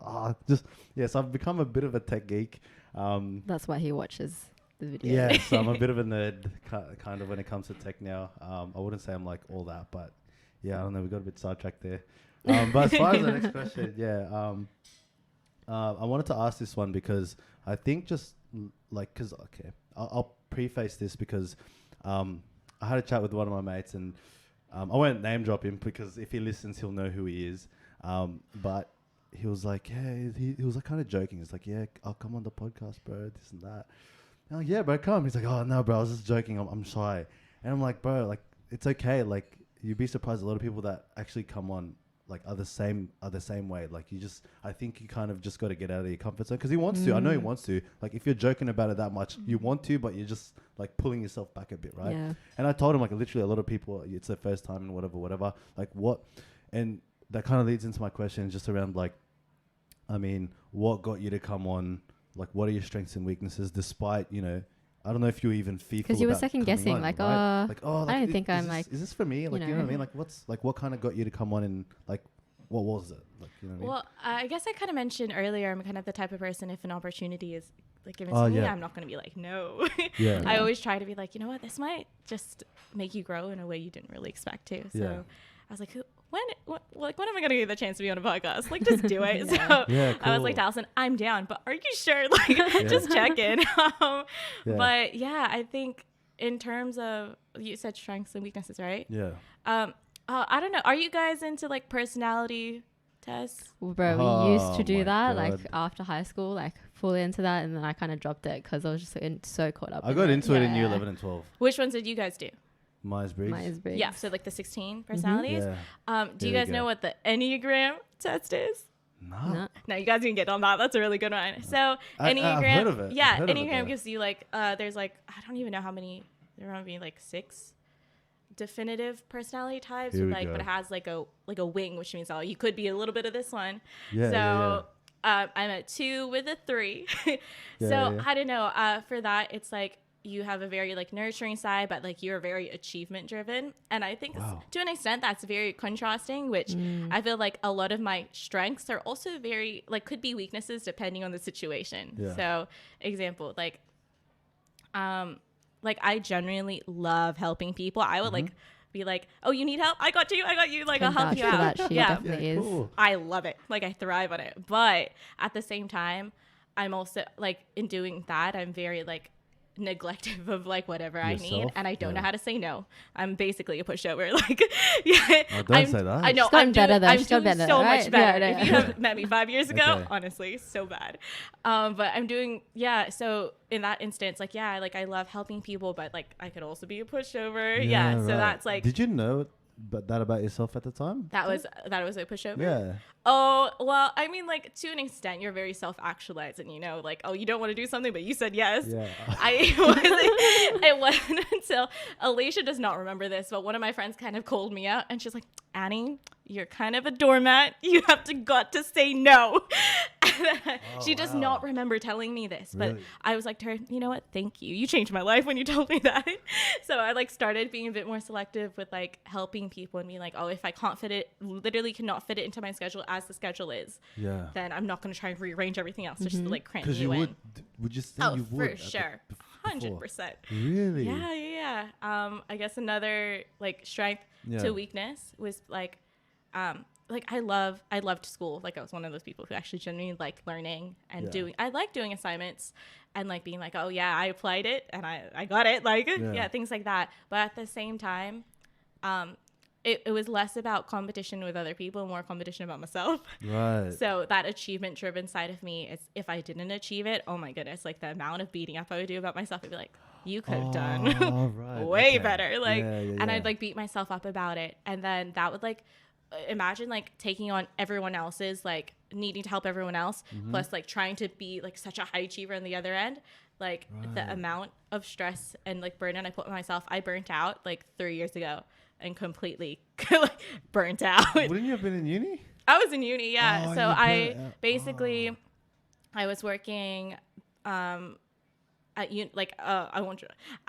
so I've become a bit of a tech geek. That's why he watches the video. Yeah, so I'm a bit of a nerd kind of when it comes to tech now. I wouldn't say I'm like all that, but I don't know. We got a bit sidetracked there. But as far as the next question, I wanted to ask this one because I think just like, I'll preface this because I had a chat with one of my mates, and I won't name drop him because if he listens, he'll know who he is. But he was like, he was like kind of joking. He's like, I'll come on the podcast, bro, this and that. And I'm like, yeah, bro, come. He's like, oh, no, bro, I was just joking. I'm shy. And I'm like, bro, like, it's okay. Like, you'd be surprised a lot of people that actually come on, like, are the same way. Like, I think you kind of just got to get out of your comfort zone. Because he wants to. I know he wants to. Like, if you're joking about it that much, you want to, but you're just, like, pulling yourself back a bit, right? Yeah. And I told him, like, literally a lot of people, it's their first time and whatever. Like, what? And that kind of leads into my question just around, like, I mean, what got you to come on? Like, what are your strengths and weaknesses despite, I don't know if you even fearful because you were second guessing, on, like, right? I don't think I'm like, is this for me? Like, you know what I mean? Like, what kind of got you to come on, and like, what was it? Like, you know what I mean? Well, I guess I kind of mentioned earlier, I'm kind of the type of person, if an opportunity is like given to me, I'm not going to be like, no. I always try to be like, you know what, this might just make you grow in a way you didn't really expect to. So I was like, when am I going to get the chance to be on a podcast? Like, just do it. So cool. I was like to Allison, I'm down, but are you sure? Like, just check in. But I think in terms of, you said strengths and weaknesses, right? Yeah. I don't know. Are you guys into like personality tests? Well, bro, we used to do that like after high school, like fully into that, and then I kind of dropped it because I was just so caught up. I got into it in year 11 and 12. Which ones did you guys do? Myers-Briggs. Yeah, so like the 16 personalities. Yeah. Do you guys know what the Enneagram test is? No, you guys can get on that. That's a really good one. So Enneagram, I've heard of it. Yeah, Enneagram gives you like there's like I don't even know how many. There might be like 6 definitive personality types, with like, but it has like a wing, which means you could be a little bit of this one. I'm at 2 with a 3. I don't know. For that, it's like you have a very like nurturing side, but like you're very achievement driven, and I think to an extent that's very contrasting, which I feel like a lot of my strengths are also very like could be weaknesses depending on the situation. So example, like I genuinely love helping people. I would like be like, oh, you need help? I got you. Like, I'll help you out. That definitely is. Cool. I love it. Like, I thrive on it. But at the same time, I'm also like in doing that, I'm very like neglective of like whatever I need, and I don't know how to say no. I'm basically a pushover. Like, don't say that. I know. I'm doing so much better. If you have met me 5 years ago, honestly, so bad. But I'm doing so in that instance, like I love helping people, but like I could also be a pushover. So that's like. Did you know that about yourself at the time? That was a pushover. Yeah. Oh, well, I mean, like, to an extent, you're very self-actualized, and like, oh, you don't want to do something, but you said yes. Yeah. It wasn't until Alicia does not remember this, but one of my friends kind of called me out, and she's like, Annie, you're kind of a doormat. You have got to say no. She does not remember telling me this, but I was like to her, you know what? Thank you. You changed my life when you told me that. So I like started being a bit more selective with like helping people and being like, oh, if I can't literally cannot fit it into my schedule as the schedule is, then I'm not going to try and rearrange everything else just to like cram you in. Would you say you would? For sure. 100%. Really? Yeah. I guess another like strength to weakness was like I loved school. Like I was one of those people who actually genuinely liked learning and I like doing assignments and like being like, oh yeah, I applied it and I got it. Like, things like that. But at the same time, it was less about competition with other people, more competition about myself. Right. So that achievement driven side of me is if I didn't achieve it, oh my goodness, like the amount of beating up I would do about myself, I'd be like, you could have done way better. Like, and I'd like beat myself up about it. And then that would like, imagine like taking on everyone else's like needing to help everyone else plus like trying to be like such a high achiever on the other end, like the amount of stress and like burnout I put on myself. I burnt out like 3 years ago and completely like, burnt out. Wouldn't you have been in uni? I was in uni, so I basically I was working I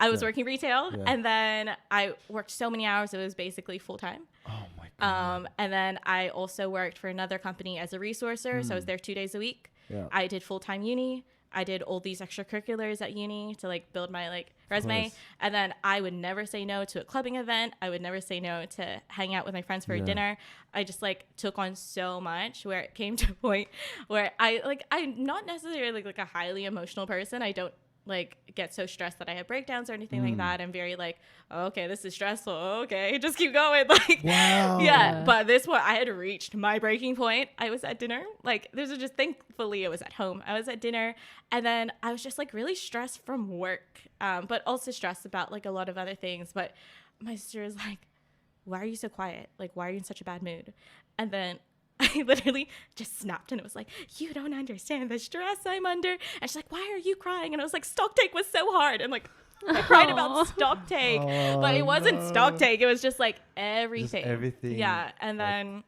was working retail and then I worked so many hours it was basically full time. Oh my god. And then I also worked for another company as a resourcer, so I was there 2 days a week. I did full-time uni. I did all these extracurriculars at uni to like build my like resume, and then I would never say no to a clubbing event. I would never say no to hang out with my friends for a dinner. I just like took on so much where it came to a point where I'm not necessarily like a highly emotional person. I don't like get so stressed that I have breakdowns or anything like that. I'm very like, oh, okay, this is stressful. Okay, just keep going. Like, but this one, I had reached my breaking point. I was at dinner. Like, this was just thankfully it was at home. I was at dinner, and then I was just like really stressed from work, but also stressed about like a lot of other things. But my sister was like, "Why are you so quiet? Like, why are you in such a bad mood?" And then I literally just snapped and it was like, you don't understand the stress I'm under. And she's like, why are you crying? And I was like, stock take was so hard. And like, I cried about stock take, but it wasn't stock take. It was just like everything. Just everything. Yeah. And then,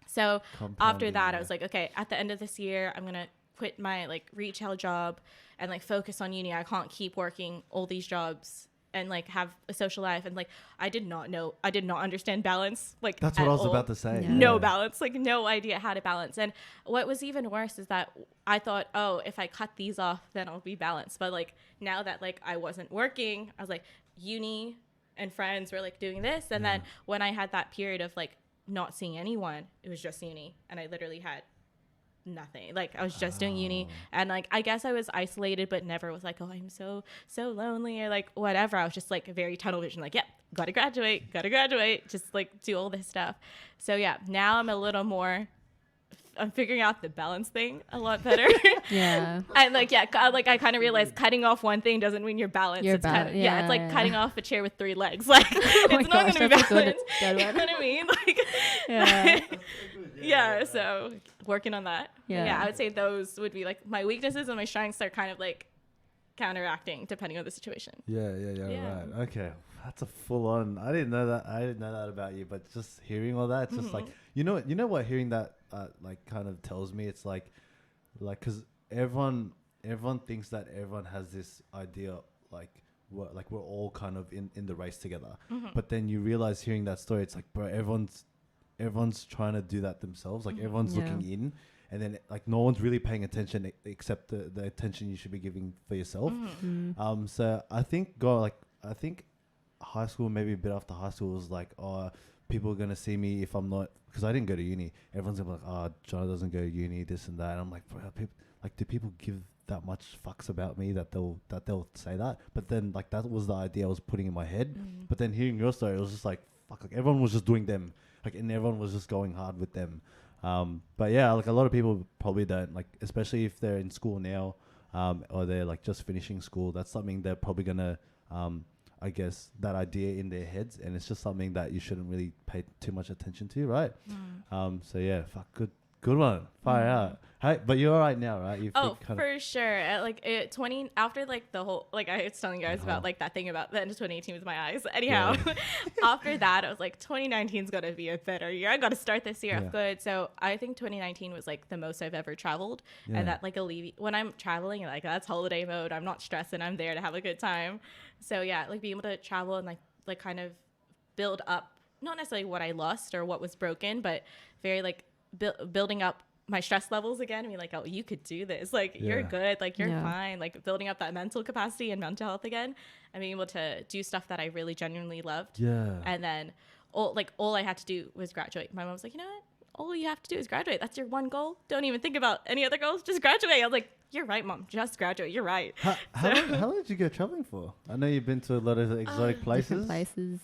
so after that, I was like, okay, at the end of this year, I'm going to quit my like retail job and like focus on uni. I can't keep working all these jobs and like have a social life. And like I did not understand balance. Like that's what I was about to say. No balance, like no idea how to balance. And what was even worse is that I thought, oh, if I cut these off then I'll be balanced. But like now that like I wasn't working, I was like uni and friends were like doing this, and then when I had that period of like not seeing anyone, it was just uni, and I literally had nothing. Like I was just doing uni, and like I guess I was isolated but never was like, oh, I'm so lonely or like whatever. I was just like very tunnel vision, like, yep, gotta graduate, just like do all this stuff. So yeah, now I'm a little more I'm figuring out the balance thing a lot better. Yeah. And like, yeah, like I kind of realized cutting off one thing doesn't mean you're balanced. It's kind of, it's like cutting off a chair with 3 legs. Like it's not going to be balanced. You know what I mean? Like, yeah. So working on that. Yeah. I would say those would be like my weaknesses, and my strengths are kind of like counteracting depending on the situation. Yeah. Right. Okay. That's a full on. I didn't know that about you, but just hearing all that, it's just like, you know what hearing that like kind of tells me, it's like because everyone thinks that everyone has this idea like we're all kind of in the race together. But then you realize hearing that story, it's like, bro, everyone's trying to do that themselves. Like everyone's looking in, and then like no one's really paying attention except the attention you should be giving for yourself. So I think high school, maybe a bit after high school, was like, oh, people are gonna see me if I'm not, because I didn't go to uni. Everyone's gonna be like, oh, John doesn't go to uni, this and that. And I'm like, bro, do people give that much fucks about me that they'll say that? But then like that was the idea I was putting in my head. But then hearing your story, it was just like, fuck, like everyone was just doing them, like, and everyone was just going hard with them. But yeah, like a lot of people probably don't, like, especially if they're in school now, or they're like just finishing school. That's something they're probably gonna I guess that idea in their heads, and it's just something that you shouldn't really pay too much attention to, right? So yeah, fuck, good one, fire out. Hey, but you're all right now, right? For sure. Like 20 after like the whole, like I was telling you guys about like that thing about the end of 2018 with my eyes. Anyhow, after that I was like 2019 is gonna be a better year. I got to start this year off good. So I think 2019 was like the most I've ever traveled, and that like when I'm traveling, like that's holiday mode. I'm not stressing. I'm there to have a good time. So yeah, like being able to travel and like kind of build up, not necessarily what I lost or what was broken, but very like building up my stress levels again. I mean, like, oh, you could do this. Like, you're good. Like, you're fine. Like, building up that mental capacity and mental health again, and being able to do stuff that I really genuinely loved. Yeah. And then all I had to do was graduate. My mom was like, you know what? All you have to do is graduate. That's your one goal. Don't even think about any other goals. Just graduate. I was like, you're right, Mom. Just graduate. You're right. How long did you go traveling for? I know you've been to a lot of exotic places.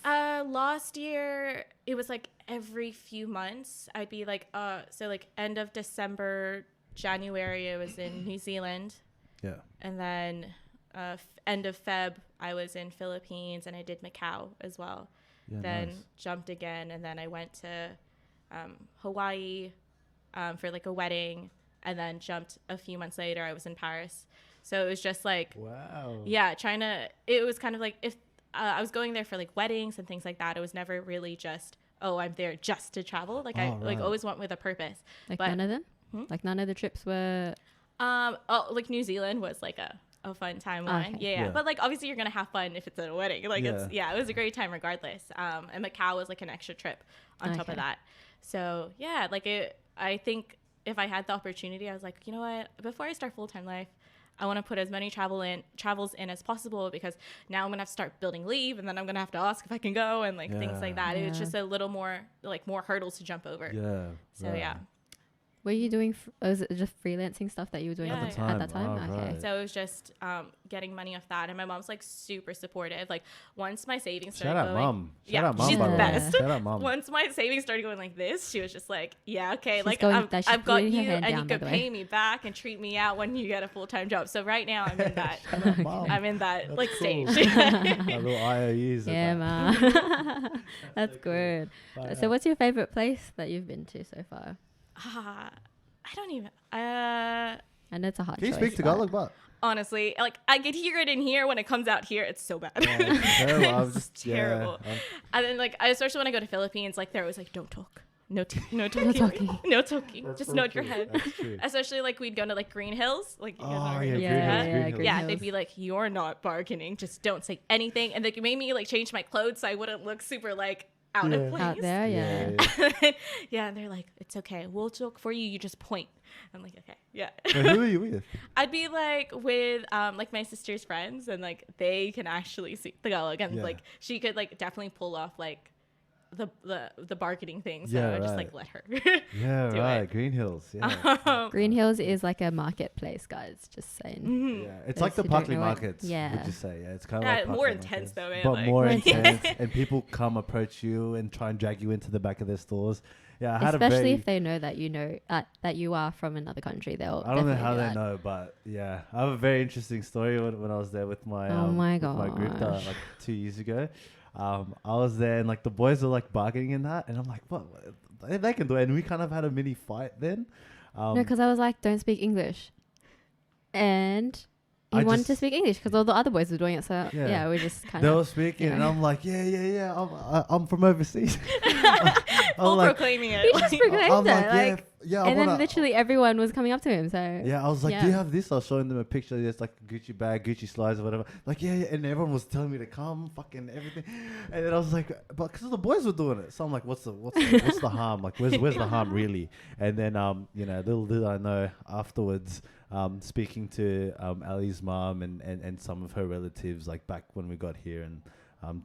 Last year, it was like every few months. I'd be like, so like end of December, January, I was in New Zealand. Yeah. And then end of Feb, I was in Philippines, and I did Macau as well. Yeah, then jumped again, and then I went to Hawaii for like a wedding, and then jumped a few months later. I was in Paris. So it was just like, wow. Yeah, it was kind of like if I was going there for like weddings and things like that. It was never really just, oh, I'm there just to travel. Like like always went with a purpose. Like none of them? Like none of the trips were? Like New Zealand was like a fun timeline. Okay. Yeah. But like obviously you're going to have fun if it's at a wedding. Like it was a great time regardless. And Macau was like an extra trip on top of that. So yeah, like I think if I had the opportunity, I was like, you know what, before I start full-time life, I want to put as many travels in as possible, because now I'm going to have to start building leave, and then I'm going to have to ask if I can go, and like things like that. It's just a little more hurdles to jump over. Yeah. So yeah. Were you doing, was it just freelancing stuff that you were doing at that time? Oh, okay. Right. So it was just getting money off that. And my mom's like super supportive. Like once my savings started going. Shout out mom. She's the best. Shout out mom. Once my savings started going like this, she was just like, yeah, okay. She's like I've got you, and you could pay me back and treat me out when you get a full-time job. So right now I'm in that. I'm in that like stage. Little IOUs. Yeah, ma. That's good. So what's your favorite place that you've been to so far? I don't even. I know it's a hard choice. Can you speak Tagalog, but honestly, like I could hear it in here. When it comes out here, it's so bad. Terrible. It's terrible. And then like, especially when I go to Philippines, like they're always like, don't talk. No talking. No talking. Just note your head. Especially like we'd go to like Green Hills. Like you guys Green Hills. Yeah, they'd be like, you're not bargaining. Just don't say anything. And they made me like change my clothes so I wouldn't look super like out of place. Out there, and they're like, it's okay, we'll joke for you, you just point. I'm like, okay, yeah. Who are you with? I'd be like with like my sister's friends, and like they can actually speak Tagalog, and like she could like definitely pull off like the bargaining thing. So I just like let her. Yeah, right. It. Green Hills. Yeah. Green Hills is like a marketplace, guys. Just saying. Mm-hmm. Yeah, it's like the Parkley markets. Yeah. Would you say? Yeah, it's kind of like more intense though, man. But like more intense, and people come approach you and try and drag you into the back of their stores. Yeah, especially if they know that that you are from another country. They'll. I don't know how they know, but yeah, I have a very interesting story when I was there with my my group like 2 years ago. I was there and like the boys were like bargaining in that, and I'm like, what? They can do it, and we kind of had a mini fight then. No, because I was like, don't speak English, and he wanted to speak English because all the other boys were doing it. So yeah we just kind of. They were speaking, and I'm like, yeah. I'm from overseas. Full like, proclaiming it. He just proclaimed it. Yeah. And then literally everyone was coming up to him. So yeah, I was like, do you have this? I was showing them a picture. It's like a Gucci bag, Gucci slides or whatever. Like, yeah. And everyone was telling me to come, fucking everything. And then I was like, but because the boys were doing it. So I'm like, what's the harm? Like, where's the harm really? And then, little did I know afterwards, speaking to Ali's mom and some of her relatives, like back when we got here, and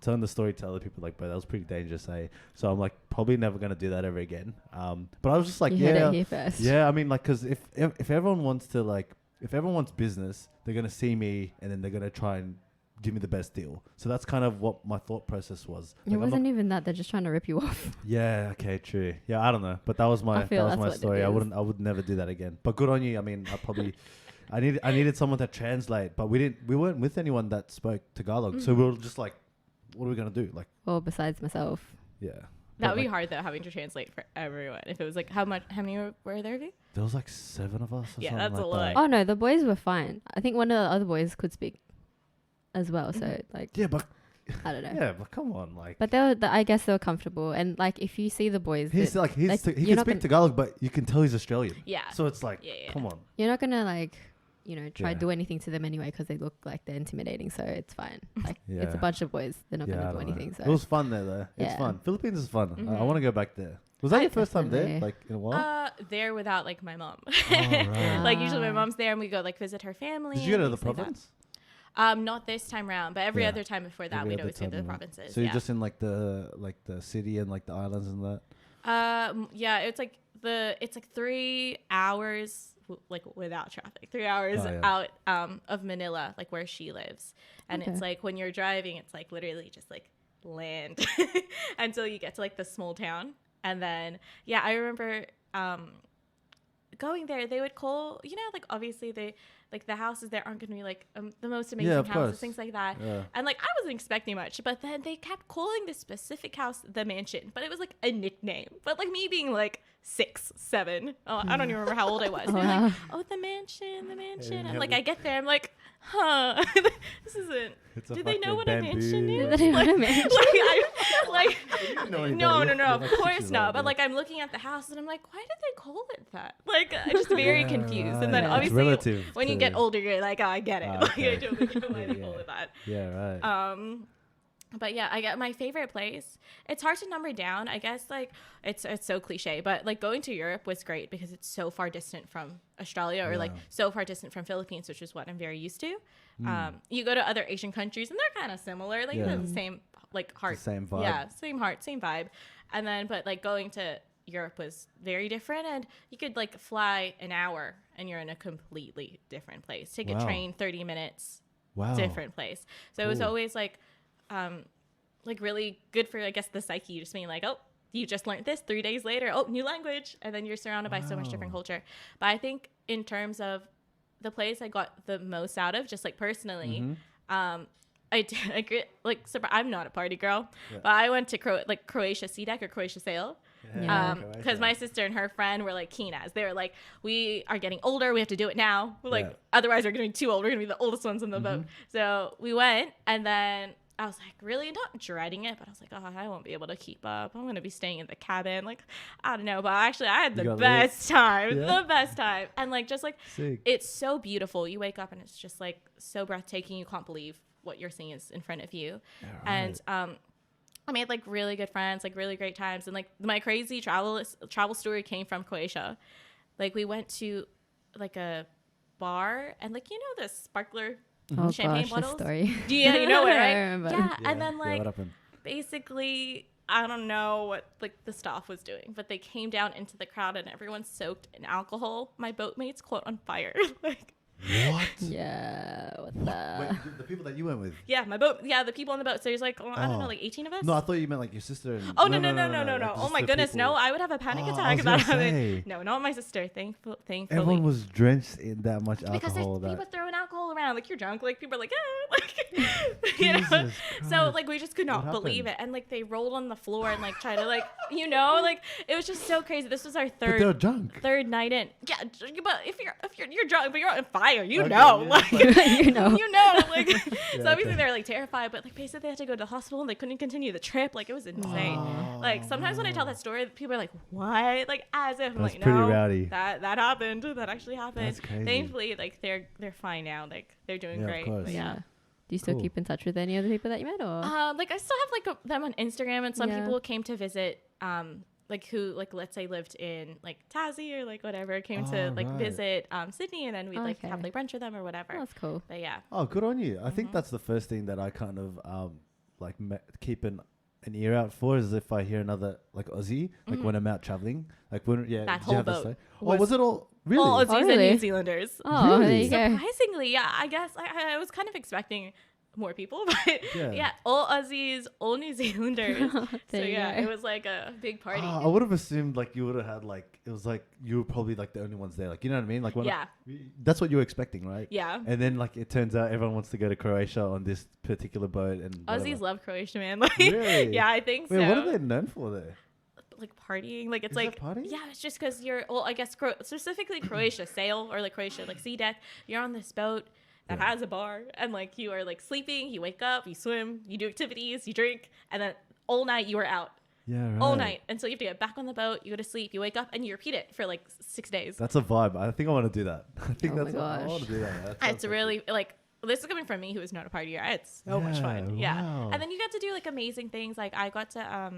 telling the story to other people, like, but that was pretty dangerous, eh? So I'm like, probably never gonna do that ever again. But I was just like, heard it here first. Yeah. I mean, like, because if everyone wants to, like, if everyone wants business, they're gonna see me and then they're gonna try and give me the best deal. So that's kind of what my thought process was. Like, it wasn't even that; they're just trying to rip you off. Yeah. Okay. True. Yeah. I don't know, but that was my story. I would never do that again. But good on you. I mean, I needed someone to translate, but we weren't with anyone that spoke Tagalog, so we were just like, what are we gonna do? Like, well, besides myself. Yeah. That would be hard though, having to translate for everyone. If it was like, how many were there? There was like 7 of us. Yeah, that's a lot. Oh no, the boys were fine. I think one of the other boys could speak as well. So like, yeah, but I don't know. Yeah, but come on, like. But I guess they were comfortable, and like if you see the boys, he can speak Tagalog, but you can tell he's Australian. Yeah. So it's like, come on. You're not gonna like, try to do anything to them anyway because they look like they're intimidating. So it's fine. Like it's a bunch of boys. They're not gonna do anything. So it was fun there, though. It's fun. Philippines is fun. Mm-hmm. I want to go back there. Was that your first time there, like in a while? There without like my mom. Right. Like usually my mom's there and we go like visit her family. Did you go to the province? Not this time around, but every other time before that, we'd always go to the provinces. So you're just in like the city and like the islands and that. Yeah, it's like 3 hours like without traffic, 3 hours out of Manila, like where she lives, and it's like when you're driving, it's like literally just like land until you get to like the small town, and then I remember going there. They would call, like obviously they like the houses there aren't going to be like the most amazing houses, things like that. Yeah. And like I wasn't expecting much, but then they kept calling this specific house the mansion, but it was like a nickname. But like me being like 6, 7, I don't even remember how old I was. They're like, the mansion. And like I get there, I'm like, this isn't. Do they know what a mansion is? Do they know what a mansion is? No, of course not. But like I'm looking at the house and I'm like, why did they call it that? Like I'm just very confused. And then obviously when you get older, you're like, oh, I get it. Like I totally get why they call it that. Yeah, right. But yeah, I get my favorite place. It's hard to number down. I guess like it's so cliche, but like going to Europe was great because it's so far distant from Australia or like so far distant from Philippines, which is what I'm very used to. You go to other Asian countries and they're kind of similar. Like they're the same like heart. Same vibe. Yeah, same heart, same vibe. And then but like going to Europe was very different, and you could like fly an hour and you're in a completely different place. Take a train 30 minutes. Different place. So it was always like really good for, I guess, the psyche, just being like, oh, you just learned this 3 days later. Oh, new language. And then you're surrounded by so much different culture. But I think in terms of the place I got the most out of, just like personally, I did agree. Like, I'm not a party girl, but I went to Croatia SeaDeck or Croatia Sail. Because my sister and her friend were like keen as. They were like, we are getting older. We have to do it now. Otherwise we're going to be too old. We're going to be the oldest ones on the boat. So we went, and then I was like really not dreading it, but I was like, oh, I won't be able to keep up. I'm going to be staying in the cabin. Like, I don't know. But actually, I had the best time. The best time. And like, just like, it's so beautiful. You wake up and it's just like so breathtaking. You can't believe what you're seeing is in front of you. Yeah, right. And I made like really good friends, like really great times. And like my crazy travel story came from Croatia. Like we went to like a bar and like, the sparkler champagne bottles. Story. Yeah, you know it, right? Yeah, and then like basically I don't know what like the staff was doing, but they came down into the crowd and everyone's soaked in alcohol. My boatmates caught on fire. Like, what? Yeah. What the? Wait, the people that you went with? Yeah, the people on the boat. So there's like, I don't know, like 18 of us. No, I thought you meant like your sister. And no. Like, oh my goodness, people. no! I would have a panic attack about having. No, not my sister. Thankfully. Everyone was drenched in that much alcohol. Because people throwing alcohol around. Like, you're drunk. Like, people are like, like, you know. So like, we just could not believe it, and like they rolled on the floor and like try to like, like it was just so crazy. This was our third night in. Yeah, but if you're drunk, but you're on fire, you know, like you know, like. So obviously they're like terrified, but like basically they had to go to the hospital and they couldn't continue the trip. Like, it was insane. Like, sometimes when I tell that story, people are like, "What?" Like, as if I'm like, "No, rowdy. That happened. That actually happened." That's crazy. Thankfully, like they're fine now. Like, they're doing great. Of course. Yeah. Do you still keep in touch with any other people that you met, or? Like, I still have like them on Instagram, and some people came to visit. Like, who, like, let's say lived in like Tassie or like whatever, came to like visit Sydney, and then we'd like have like brunch with them or whatever. Oh, that's cool. But yeah. Oh, good on you. I think that's the first thing that I kind of like keep an ear out for, is if I hear another like Aussie, like when I'm out traveling, like when that whole boat. Was it all really? All Aussies and New Zealanders. Oh, really? There you go. Surprisingly, yeah. I guess I was kind of expecting more people, but yeah, all Aussies, all New Zealanders. So yeah, it was like a big party. I would have assumed like you would have had like, it was like you were probably like the only ones there, like, you know what I mean? Like, that's what you were expecting, right? Yeah. And then like it turns out everyone wants to go to Croatia on this particular boat, and Aussies love Croatia, man. Like, really? Yeah, I think so. Wait, what are they known for there? Like partying, like it's Is like partying? Yeah, it's just because you're, well, I guess specifically Croatia sail, or like Croatia like sea deck. You're on this boat that has a bar, and like you are like sleeping, you wake up, you swim, you do activities, you drink, and then all night you are out. Yeah, right. All night. And so you have to get back on the boat, you go to sleep, you wake up, and you repeat it for like 6 days. That's a vibe. I think I want to do that. I think Oh that's my what I gosh. want to do that. It's really like, this is coming from me who is not a partier. It's so much fun. Yeah. Wow. And then you get to do like amazing things. Like, I got to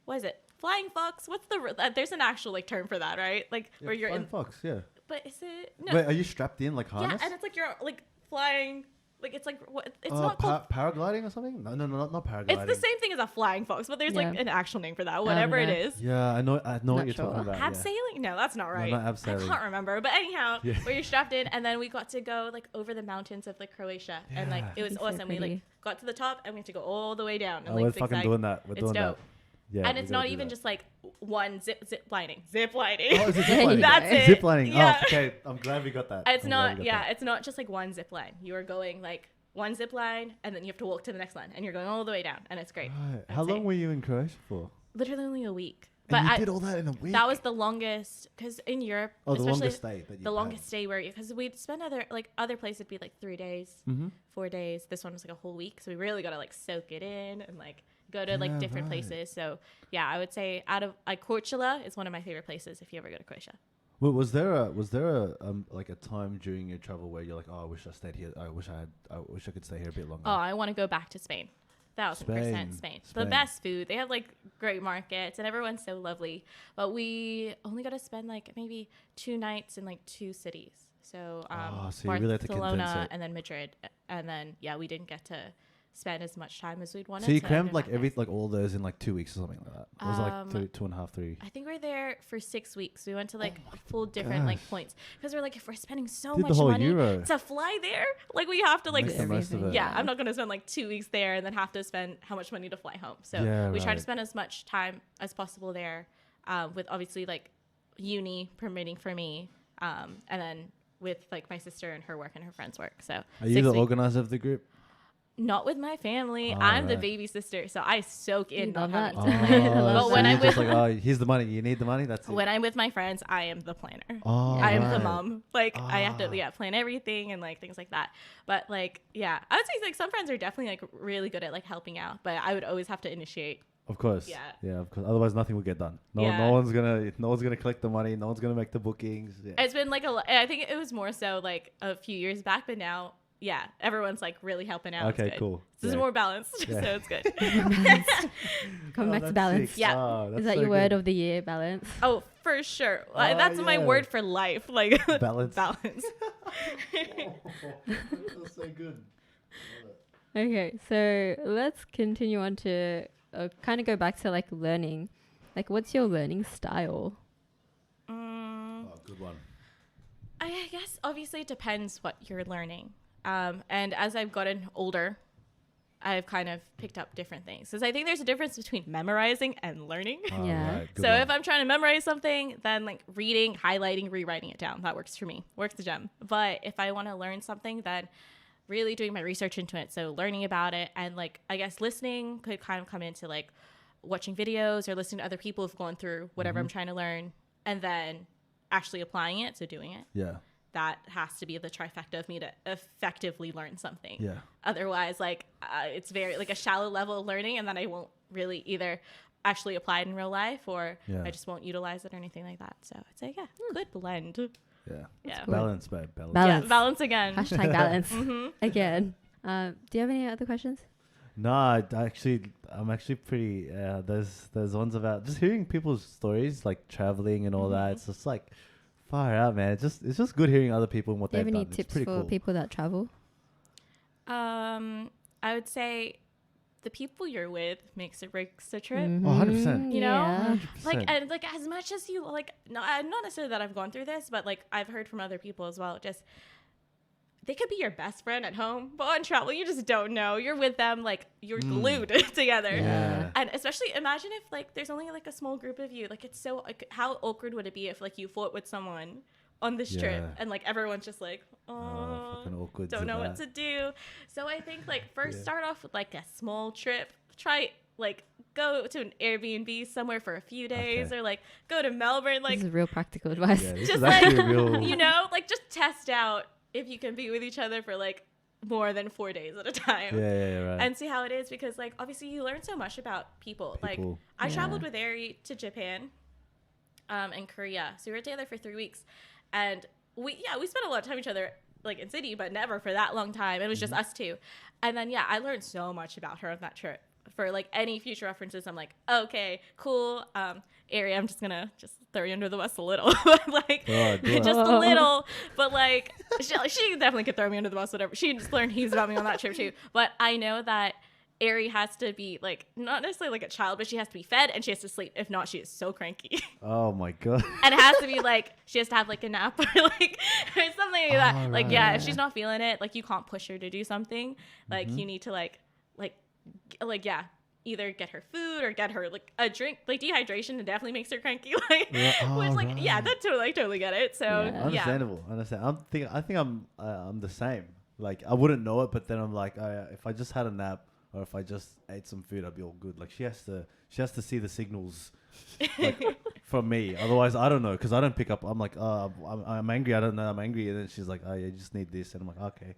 what is it? Flying fox? What's the there's an actual like term for that, right? Like, where you're in fox, yeah. But is it no? Wait, are you strapped in like harness? Yeah, and it's like you're like flying. Like, it's like what? It's Oh, not called. paragliding or something? No, not paragliding. It's the same thing as a flying fox, but there's like an actual name for that. Whatever it is. Yeah, I know what you're sure. talking about. Abseiling? No, that's not right. No, not abseiling. I can't remember. But anyhow, where you're strapped in, and then we got to go like over the mountains of like Croatia, and like it was It's so awesome. We like pretty. got to the top, and we had to go all the way down. And, We're like, fucking zigzag. doing that. We're It's doing dope. that. Yeah, And it's not even just like one zip lining. Zip lining. Oh, is it zip lining? That's it. Zip lining. Yeah. Oh, okay. I'm glad we got that. It's not. Yeah, it's not just like one zip line. You are going like one zip line, and then you have to walk to the next line, and you're going all the way down, and it's great. Right. How long were you in Croatia for? Literally only a week. And you did all that in a week? That was the longest, because in Europe, the especially longest stay that you the longest stay where, because we'd spend other places would be like 3 days, 4 days. This one was like a whole week, so we really got to like soak it in and like go to like different places. So yeah, I would say out of like Korčula is one of my favorite places if you ever go to Croatia. Well, was there a like a time during your travel where you're like, oh, I wish I stayed here. I wish I could stay here a bit longer. Oh, I want to go back to Spain. 1,000% Spain. The best food. They have like great markets, and everyone's so lovely. But we only got to spend like maybe 2 nights in like 2 cities. So, so you really had to Barcelona condense it. and then Madrid, and then we didn't get to spend as much time as we'd wanted. So you so crammed like all those in like 2 weeks or something like that. Or was it like 2.5, 3? I think we were there for 6 weeks. We went to like full different like points, because we're like, if we're spending so Did much the whole money Euro. to fly there, like we have to like Make the most of it. yeah, I'm not going to spend like 2 weeks there and then have to spend how much money to fly home. So we try to spend as much time as possible there, with obviously like uni permitting for me, and then with like my sister and her work and her friends' work. So Are you the organizer of the group? Not with my family. I'm the baby sister, so I soak in not having to that. plan. But So when you're I'm just with like, here's the money. You need the money. That's it. when I'm with my friends, I am the planner. Oh, I am the right. mom. Like I have to plan everything and like things like that. But like I would say like some friends are definitely like really good at like helping out, but I would always have to initiate. Of course. Yeah, of course. Otherwise, nothing will get done. No one's gonna collect the money. No one's gonna make the bookings. Yeah. It's been like I think it was more so like a few years back, but now everyone's like really helping out. Okay, cool. This is more balanced, so it's good. Come back to balance. Sick. Yeah. Oh, Is that so your word good. of the year, balance? Oh, for sure. That's my yeah. word for life. Like Balance. balance. That's so good. Okay, so let's continue on to kind of go back to like learning. Like, what's your learning style? Good one. I guess obviously it depends what you're learning. And as I've gotten older, I've kind of picked up different things. Because I think there's a difference between memorizing and learning. Yeah. So if I'm trying to memorize something, then like reading, highlighting, rewriting it down, that works for me. Works the gem. But if I want to learn something, then really doing my research into it. So learning about it, and like, I guess listening could kind of come into like watching videos or listening to other people who've gone through whatever I'm trying to learn, and then actually applying it. So doing it. Yeah. That has to be the trifecta of me to effectively learn something. Yeah. Otherwise, like, it's very like a shallow level of learning, and then I won't really either actually apply it in real life, or I just won't utilize it or anything like that. So I'd say, good blend. Yeah. Balance, babe. Balance. Yeah, balance again. Hashtag balance again. Do you have any other questions? No, I'm actually pretty. There's ones about just hearing people's stories, like traveling and all that. It's just like far out, man. It's just good hearing other people and what they've done. Do you have any tips for people that travel? I would say the people you're with makes or breaks the trip. 100%. You know, 100%. like, and like as much as you like, not necessarily that I've gone through this, but like I've heard from other people as well. Just they could be your best friend at home, but on travel you just don't know. You're with them, like you're glued together. Yeah. And especially imagine if like there's only like a small group of you. Like, it's so like, how awkward would it be if like you fought with someone on this trip and like everyone's just like, fucking awkward, don't know what to do. So I think like first start off with like a small trip. Try like go to an Airbnb somewhere for a few days, or like go to Melbourne. Like, this is real practical advice. Yeah, just like you know, like just test out if you can be with each other for like more than 4 days at a time. Right. And see how it is, because like obviously you learn so much about people. Like I traveled with Ari to Japan and Korea. So we were together for 3 weeks, and we spent a lot of time with each other like in city, but never for that long time. It was just us two. And then I learned so much about her on that trip. For like any future references, I'm like, okay, cool. Ari, I'm just gonna throw you under the bus a little. Like just a little. But like she definitely could throw me under the bus, whatever. She just learned heaps about me on that trip too. But I know that Ari has to be like not necessarily like a child, but she has to be fed and she has to sleep. If not, she is so cranky. Oh my god. And it has to be like she has to have like a nap or like or something like that. Right. Like if she's not feeling it, like you can't push her to do something. Like you need to like either get her food or get her like a drink. Like dehydration definitely makes her cranky. Like which like that totally get it. So understandable. I think I'm the same. Like I wouldn't know it, but then I'm like, if I just had a nap or if I just ate some food, I'd be all good. Like she has to see the signals like, from me. Otherwise, I don't know, because I don't pick up. I'm like, I'm angry. I don't know I'm angry. And then she's like, you just need this. And I'm like, okay.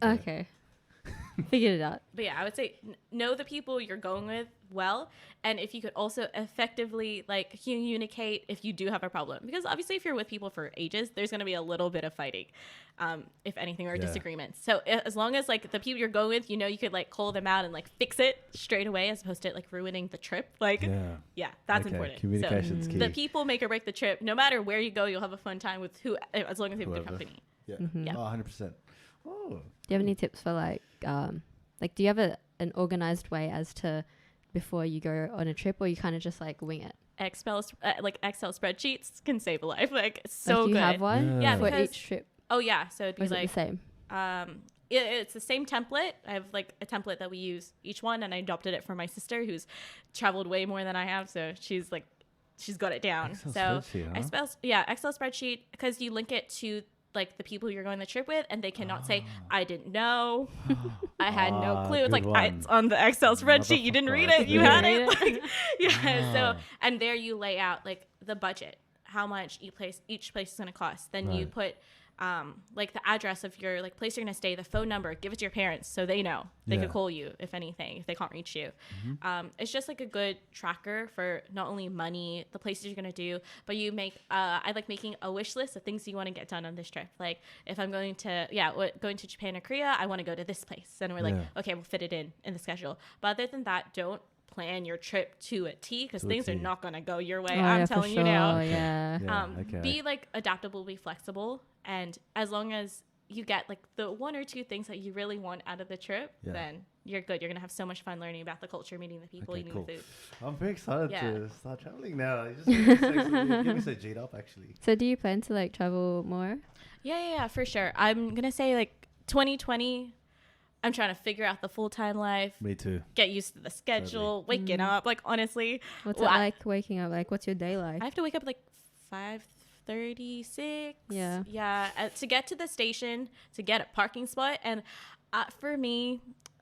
Okay. Figured it out. But I would say know the people you're going with well, and if you could also effectively like communicate if you do have a problem, because obviously if you're with people for ages, there's going to be a little bit of fighting, if anything, or disagreements. So as long as like the people you're going with, you could like call them out and like fix it straight away, as opposed to like ruining the trip. Like that's important. Communication's key. The people make or break the trip. No matter where you go, you'll have a fun time with as long as you have a good company. 100%. Oh. Do you have any tips for like do you have an organized way as to before you go on a trip, or you kind of just like wing it? Excel spreadsheets can save a life. Like so good. Do you have one? Yeah, for each trip. Oh yeah, so it'd be like the same. It's the same template. I have like a template that we use each one, and I adopted it for my sister who's traveled way more than I have, so she's got it down. Excel spreadsheet, because you link it to like the people you're going on the trip with, and they cannot say I didn't know. I had no clue. It's like it's on the Excel spreadsheet. You didn't read it. You had it. Like, So and there you lay out like the budget, how much each place is going to cost. Then you put like the address of your like place you're going to stay, the phone number, give it to your parents so they know they could call you if anything, if they can't reach you. It's just like a good tracker for not only money, the places you're going to do, but you make I like making a wish list of things you want to get done on this trip. Like if I'm going to Japan or Korea, I want to go to this place, and we're like, okay, we'll fit it in the schedule. But other than that, don't plan your trip to a T, because things are not going to go your way. I'm telling you now. Yeah. Be like adaptable, be flexible, and as long as you get like the one or two things that you really want out of the trip, then you're good. You're gonna have so much fun learning about the culture, meeting the people, eating the food. I'm very excited to start traveling now. You just get me so G'd up, actually. So do you plan to like travel more? Yeah, for sure. I'm gonna say like 2020. I'm trying to figure out the full-time life. Me too. Get used to the schedule, waking up. Like, honestly. What's it like waking up? Like, what's your day like? I have to wake up like 5:36. Yeah. Yeah. To get to the station, to get a parking spot. And for me,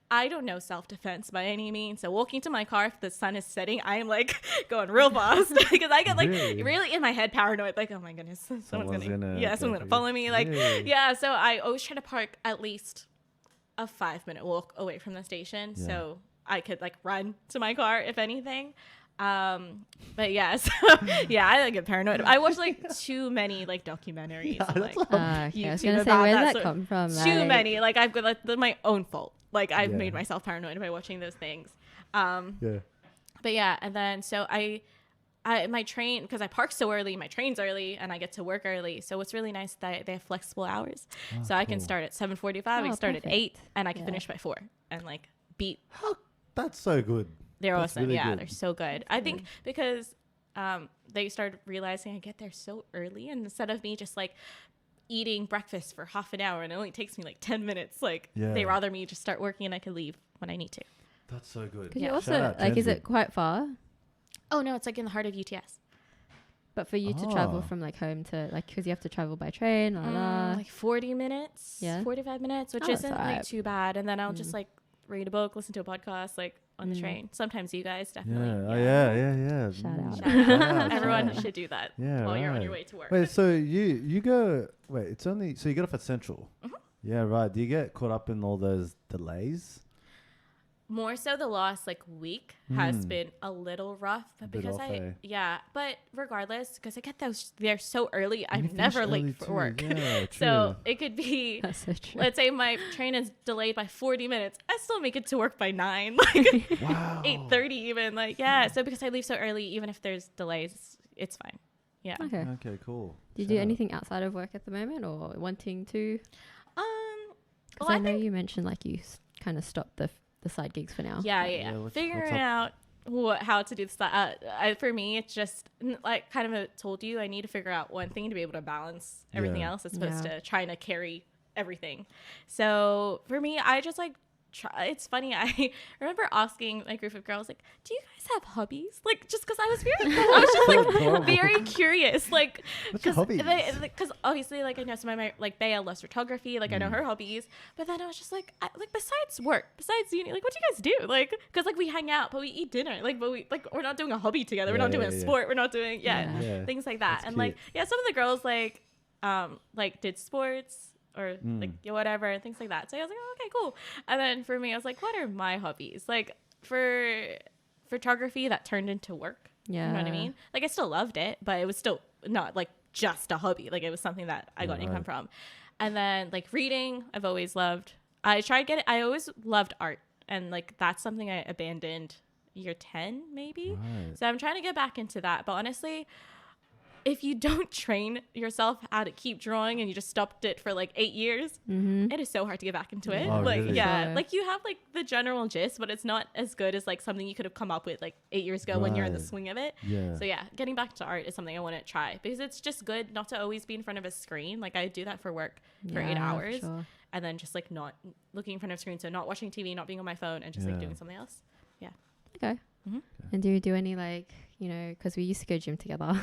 I don't know self-defense by any means. So walking to my car if the sun is setting, I am like going real fast because I get like really in my head paranoid. Like, oh my goodness, someone's gonna follow me. Like, so I always try to park at least a 5-minute walk away from the station, so I could like run to my car if anything. But yeah, so I get paranoid. I watch like too many like documentaries. I was gonna say, where does that come from? Too many. Like I've got like my own fault. Like I've made myself paranoid by watching those things. But yeah, and then so I my train, because I park so early, my train's early and I get to work early. So it's really nice that they have flexible hours. So I can start at 7:45, I can start at 8, and I can finish by 4 and like beat. That's so good. They're awesome. Really good. They're so good. I think because they started realizing I get there so early, and instead of me just like eating breakfast for half an hour and it only takes me like 10 minutes, like they rather me just start working and I can leave when I need to. That's so good. Because you also like, is it quite far? Oh no, it's like in the heart of UTS. But for you to travel from like home to like, because you have to travel by train, like 40 minutes, 45 minutes, which isn't like too bad. And then I'll just like read a book, listen to a podcast, like on the train. Sometimes you guys definitely. Yeah. Shout out. Everyone should do that while you're on your way to work. Wait, so you go, it's only, so you get off at Central. Mm-hmm. Yeah, right. Do you get caught up in all those delays? More so the last like week has been a little rough, but because but regardless, because I get there so early, I'm never late for work. Yeah, so it could be, let's say my train is delayed by 40 minutes, I still make it to work by 9, like 8:30 even, like so because I leave so early, even if there's delays, it's fine. Yeah. Okay, cool. Do you do anything outside of work at the moment, or wanting to? Because I know you mentioned like you kind of stopped the side gigs for now. Figuring out how to do the for me, it's just like kind of told you, I need to figure out one thing to be able to balance everything else as opposed to trying to carry everything. So for me, I just like it's funny, I remember asking my group of girls, like, do you guys have hobbies? Like, just because I was just like very curious, like, because obviously, like, I know some of my, like, Bea loves photography, like I know her hobbies, but then I was just like besides work, besides uni, like, what do you guys do? Like, because like we hang out, but we eat dinner, like, but we like we're not doing a hobby together, we're not doing a sport, we're not doing things like that. That's and cute. Like some of the girls like did sports or like whatever and things like that. So I was like, oh, okay, cool. And then for me, I was like, what are my hobbies? Like for photography, that turned into work. Yeah. You know what I mean? Like I still loved it, but it was still not like just a hobby. Like it was something that I got income from. And then like reading, I've always loved. I always loved art. And like that's something I abandoned year 10 maybe. Right. So I'm trying to get back into that. But honestly, if you don't train yourself how to keep drawing and you just stopped it for like 8 years, it is so hard to get back into it. Like, really? Like you have like the general gist, but it's not as good as like something you could have come up with like 8 years ago when you're in the swing of it. Yeah. So getting back to art is something I want to try because it's just good not to always be in front of a screen. Like I do that for work for 8 hours and then just like not looking in front of a screen. So not watching TV, not being on my phone and just like doing something else. Yeah. Okay. Mm-hmm. And do you do any like, you know, because we used to go gym together.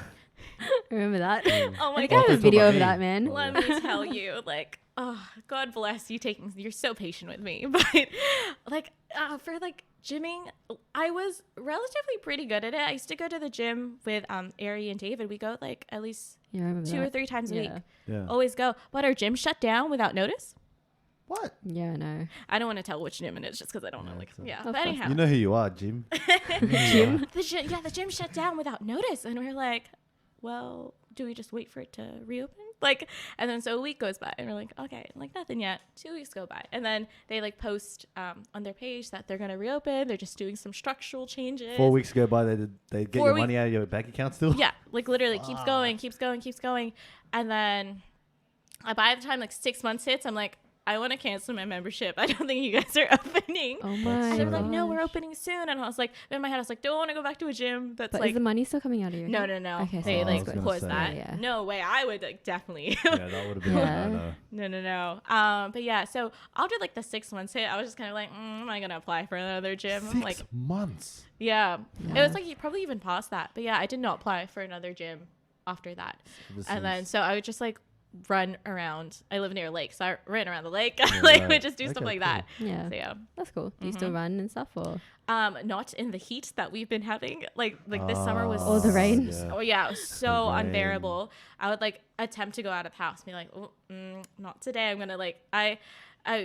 Remember that? Oh my God. I have a video of that, man. Let me tell you, like, oh, God bless you you're so patient with me. But like, for like gymming, I was relatively pretty good at it. I used to go to the gym with Ari and David. We go like at least 2 or 3 times a week. Yeah. Always go. But our gym shut down without notice. What? Yeah, no. I don't want to tell which gym it is just because I don't know. Like, but anyhow. You know who you are, Jim. Jim? The gym shut down without notice. And we're like, well, do we just wait for it to reopen? Like, and then so a week goes by and we're like, okay, like nothing yet. 2 weeks go by. And then they like post on their page that they're going to reopen. They're just doing some structural changes. 4 weeks go by, they get your money out of your bank account still? Yeah, like literally keeps going. And then by the time like 6 months hits, I'm like, I want to cancel my membership. I don't think you guys are opening. Oh my And they were like, no, gosh. we're opening soon. And I was like, in my head, I was like, don't want to go back to a gym. That's But like, is the money still coming out of your no. Okay, They so like that's good. paused say. that. Yeah. No way. I would like definitely. Yeah, that would have been Yeah. no. No. But yeah, so after like the 6 months hit, I was just kind of like, am I going to apply for another gym? I'm like, 6 months. yeah. Yeah. It was like probably even past that. But yeah, I did not apply for another gym after that. And then so I would just like run around. I live near a lake, so I ran around the lake. Like would just do stuff like that. Yeah. So yeah. That's cool. Do you still run and stuff or? Not in the heat that we've been having. Like this summer was Oh, the rain. Oh yeah, it was so rain. unbearable. I would like attempt to go out of the house and be like, not today. I'm gonna like I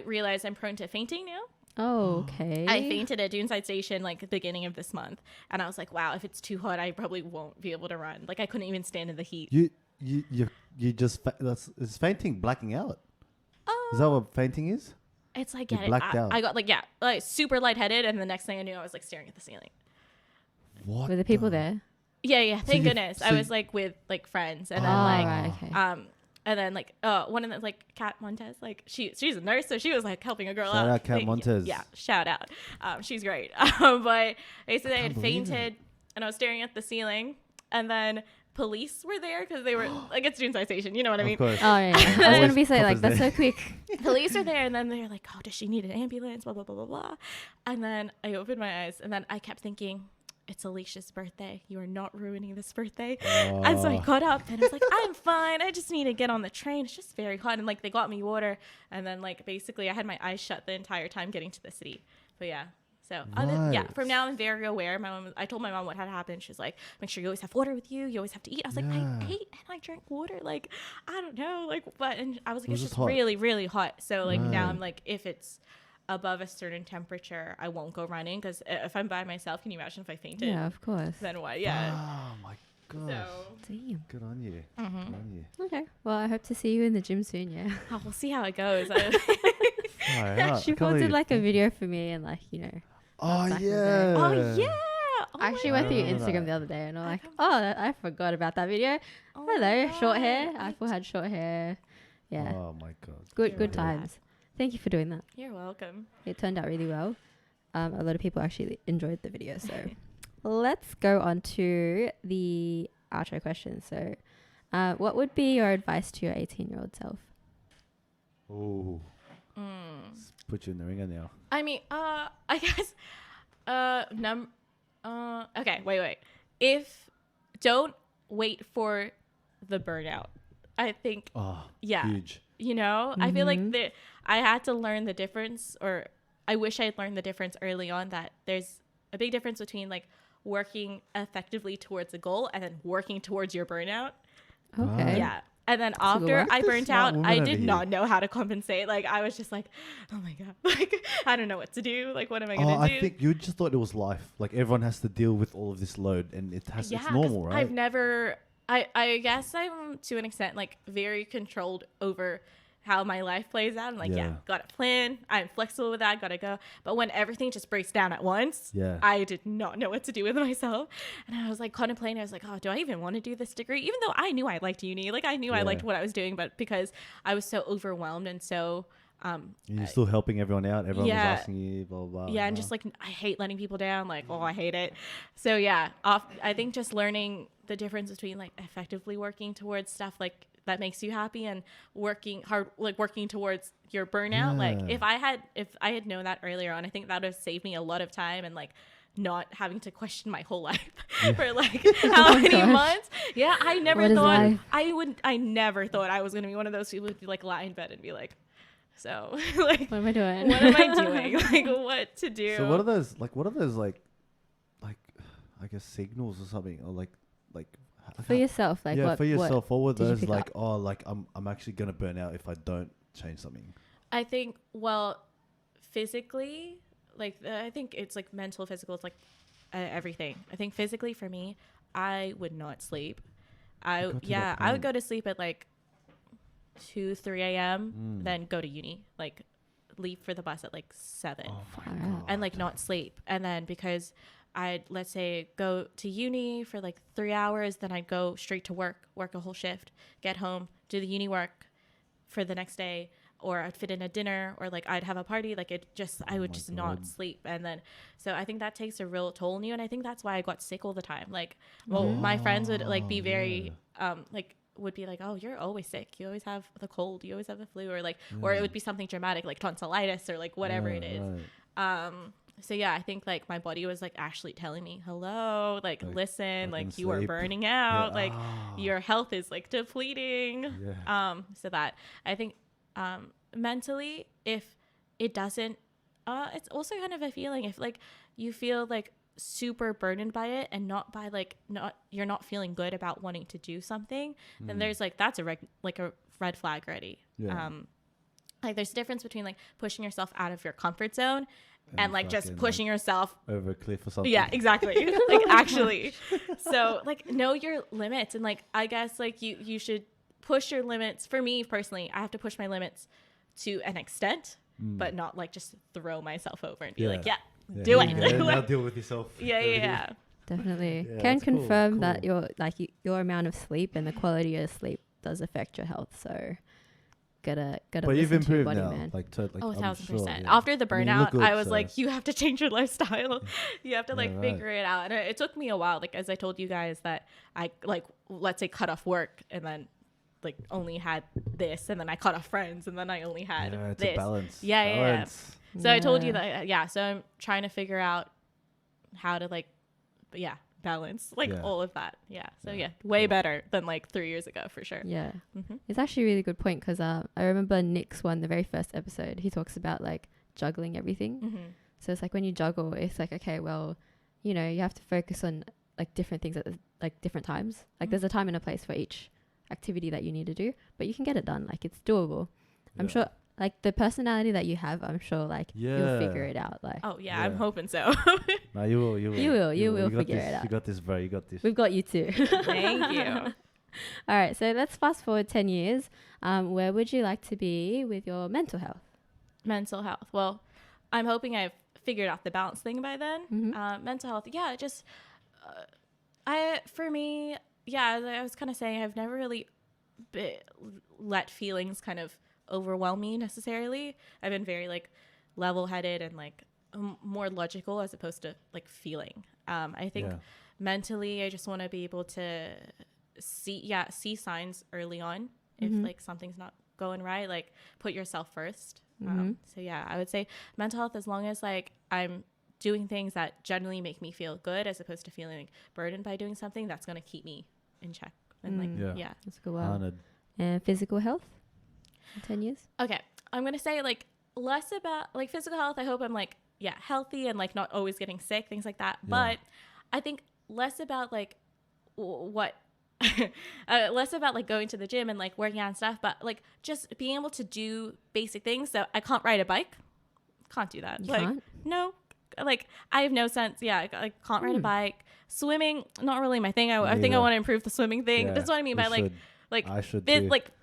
realized I'm prone to fainting now. Oh, okay. I fainted at Duneside Station like the beginning of this month, and I was like, wow, if it's too hot, I probably won't be able to run. Like I couldn't even stand in the heat. You just is fainting blacking out? Is that what fainting is? It's like You blacked out. I got like super lightheaded, and the next thing I knew, I was like staring at the ceiling. What? Were the people there? Yeah. Thank you- goodness. so I was you- like with like friends, and Oh, then like right, okay. and then like one of them like Kat Montez, like she's a nurse, so she was like helping a girl Shout out. out Kat Montez. Yeah, shout out. She's great. But basically I had believe it. fainted, and I was staring at the ceiling, and then police were there because they were like, it's Duneside Station, you know what I mean? Of course. Oh, yeah. I was going to be saying, like, that's so quick. Police are there, and then they're like, oh, does she need an ambulance, blah blah blah blah blah. And then I opened my eyes, and then I kept thinking, it's Alicia's birthday, you are not ruining this birthday. And so I got up and I was like, I'm fine, I just need to get on the train, it's just very hot. And like they got me water, and then like basically I had my eyes shut the entire time getting to the city. But yeah, so from now I'm very aware. I told my mom what had happened. She's like, make sure you always have water with you, you always have to eat. I was like, I ate and I drank water, like I don't know, like what. And I was like, it's just really really hot. So like now I'm like, if it's above a certain temperature, I won't go running, because if I'm by myself, can you imagine if I fainted? Yeah, of course. Then what? Yeah. Oh my gosh. So Damn. Good on you. Good on you. Okay. Well, I hope to see you in the gym soon, yeah. we'll see how it goes. She posted like a video for me and like, you know. Oh back in the yeah. Oh yeah. Oh I actually my went through your God. Instagram the other day and I'm like, I forgot about that video. Oh my Hello, short God. hair. I had short hair. Yeah. Oh my god. Good Yeah. times. Thank you for doing that. You're welcome. It turned out really well. A lot of people actually enjoyed the video. So let's go on to the outro question. So what would be your advice to your 18-year-old self? Oh. Put you in the ringer now. I mean, I guess, okay, wait. Don't wait for the burnout. I think, Huge. you know, I feel like I had to learn the difference, or I wish I had learned the difference early on, that there's a big difference between like working effectively towards a goal and then working towards your burnout. Okay. Right. Yeah. And then a good after one. I burnt Smart out, woman I over did here. not know how to compensate. Like I was just like, oh my God, like I don't know what to do. Like what am I gonna do? I think you just thought it was life. Like everyone has to deal with all of this load, and it's 'cause normal, right? I've never. I guess I'm to an extent like very controlled over how my life plays out. I'm like, yeah, got a plan. I'm flexible with that. Gotta go. But when everything just breaks down at once, I did not know what to do with myself. And I was like contemplating. I was like, oh, do I even want to do this degree? Even though I knew I liked uni. Like I knew I liked what I was doing, but because I was so overwhelmed and so you're still helping everyone out. Everyone was yeah. asking you, blah, blah, blah. yeah, and just like I hate letting people down. Like, oh, I hate it. So yeah, I think just learning the difference between like effectively working towards stuff like that makes you happy and working hard, like working towards your burnout. Like if I had known that earlier on, I think that would have saved me a lot of time and like not having to question my whole life for like how many months. Yeah, I never thought I never thought I was gonna be one of those people who'd like lie in bed and be like, so like What am I doing? What am I doing? Like what to do? So what are those like I guess signals or something, or like For yourself, like for yourself. What were did you those pick like? up? Oh, like I'm actually gonna burn out if I don't change something. I think physically, like I think it's like mental, physical. It's like everything. I think physically for me, I would not sleep. I would go to sleep at like 2-3 a.m. Then go to uni, like leave for the bus at like 7 and like not sleep. And then because I'd let's say go to uni for like 3 hours, then I'd go straight to work a whole shift, get home, do the uni work, for the next day, or I'd fit in a dinner, or like I'd have a party. Like I would just not sleep. And then, so I think that takes a real toll on you. And I think that's why I got sick all the time. Like, my friends would like be very, like, would be like, oh, you're always sick. You always have the cold. You always have the flu, or like, or it would be something dramatic like tonsillitis or like whatever it is. Right. So yeah, I think like my body was like actually telling me, hello, like listen, like you are burning out, like your health is like depleting. So that I think, mentally, if it doesn't, it's also kind of a feeling if like you feel like super burdened by it and you're not feeling good about wanting to do something, then there's like, that's a red flag already. Like there's a difference between like pushing yourself out of your comfort zone and like just pushing yourself over a cliff or something. Yeah, exactly. Like actually. So like know your limits, and like I guess like you should push your limits. For me personally, I have to push my limits to an extent, but not like just throw myself over and be like, do it. Now deal with yourself. Yeah. Definitely. Can confirm that your amount of sleep and the quality of sleep does affect your health. So gotta but you've improved body, now, man. Like 1,000%. After the burnout, I was like, you have to change your lifestyle. You have to figure it out. And it took me a while. Like as I told you guys that I like, let's say cut off work and then like only had this, and then I cut off friends, and then I only had it's this. A balance. Yeah. So I told you that. So I'm trying to figure out how to balance all of that. So way better than like 3 years ago for sure. It's actually a really good point, because I remember Nick's one, the very first episode, he talks about like juggling everything. So it's like when you juggle, it's like, okay, well, you know, you have to focus on like different things at like different times. Like there's a time and a place for each activity that you need to do, but you can get it done. Like it's doable. I'm sure like the personality that you have, I'm sure like you'll figure it out. Like I'm hoping so. No, you will figure it out. You got this, bro. You got this. We've got you too. Thank you. All right, so let's fast forward 10 years. Where would you like to be with your mental health? Well, I'm hoping I've figured out the balance thing by then. Mental health, just for me, as I was kind of saying, I've never really let feelings kind of overwhelm me necessarily. I've been very like level-headed and like more logical as opposed to like feeling. I think mentally, I just want to be able to see signs early on if like something's not going right. Like put yourself first. So I would say mental health, as long as like I'm doing things that generally make me feel good as opposed to feeling burdened by doing something, that's going to keep me in check. And that's a good one. And physical health in 10 years? Okay, I'm gonna say like less about like physical health. I hope I'm like healthy and like not always getting sick, things like that. But I think less about like what less about like going to the gym and like working out and stuff, but like just being able to do basic things. So I can't ride a bike, can't do that. You like can't? No, like I have no sense. I can't ride a bike. Swimming, not really my thing. I think I want to improve the swimming thing. That's what I mean by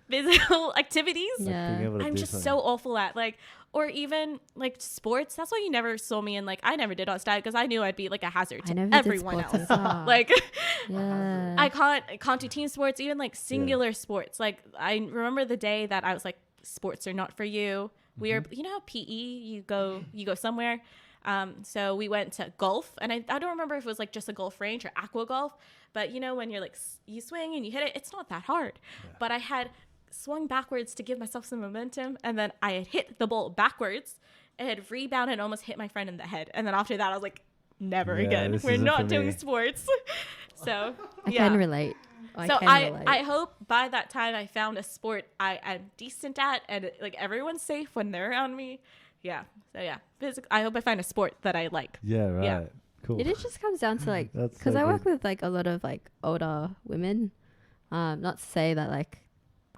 physical activities. I'm just so awful at like, or even like sports. That's why you never saw me in like, I never did Australian because I knew I'd be like a hazard to everyone else. Like I can't do team sports, even like singular sports. Like I remember the day that I was like, sports are not for you. We are, you know how PE, you go somewhere. So we went to golf, and I don't remember if it was like just a golf range or aqua golf, but you know, when you're like, you swing and you hit it, it's not that hard. But I had swung backwards to give myself some momentum, and then I had hit the ball backwards. It had rebounded and almost hit my friend in the head. And then after that, I was like, never again. We're not doing sports. So I can relate. I hope by that time I found a sport I'm decent at, and like everyone's safe when they're around me. I hope I find a sport that I like. Cool. It just comes down to like, because I work with like a lot of like older women. Not to say that like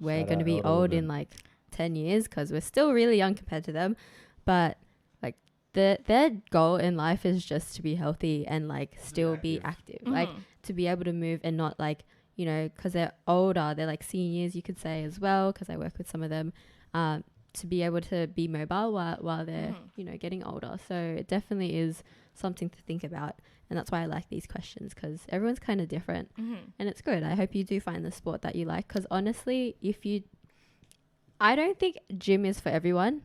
we're going to be old in like 10 years, because we're still really young compared to them, but like their goal in life is just to be healthy and like still be active, like to be able to move and not like, you know, because they're older, they're like seniors, you could say as well, because I work with some of them, to be able to be mobile while they're, you know, getting older. So it definitely is something to think about. And that's why I like these questions, because everyone's kind of different. And it's good. I hope you do find the sport that you like, because honestly, if you I don't think gym is for everyone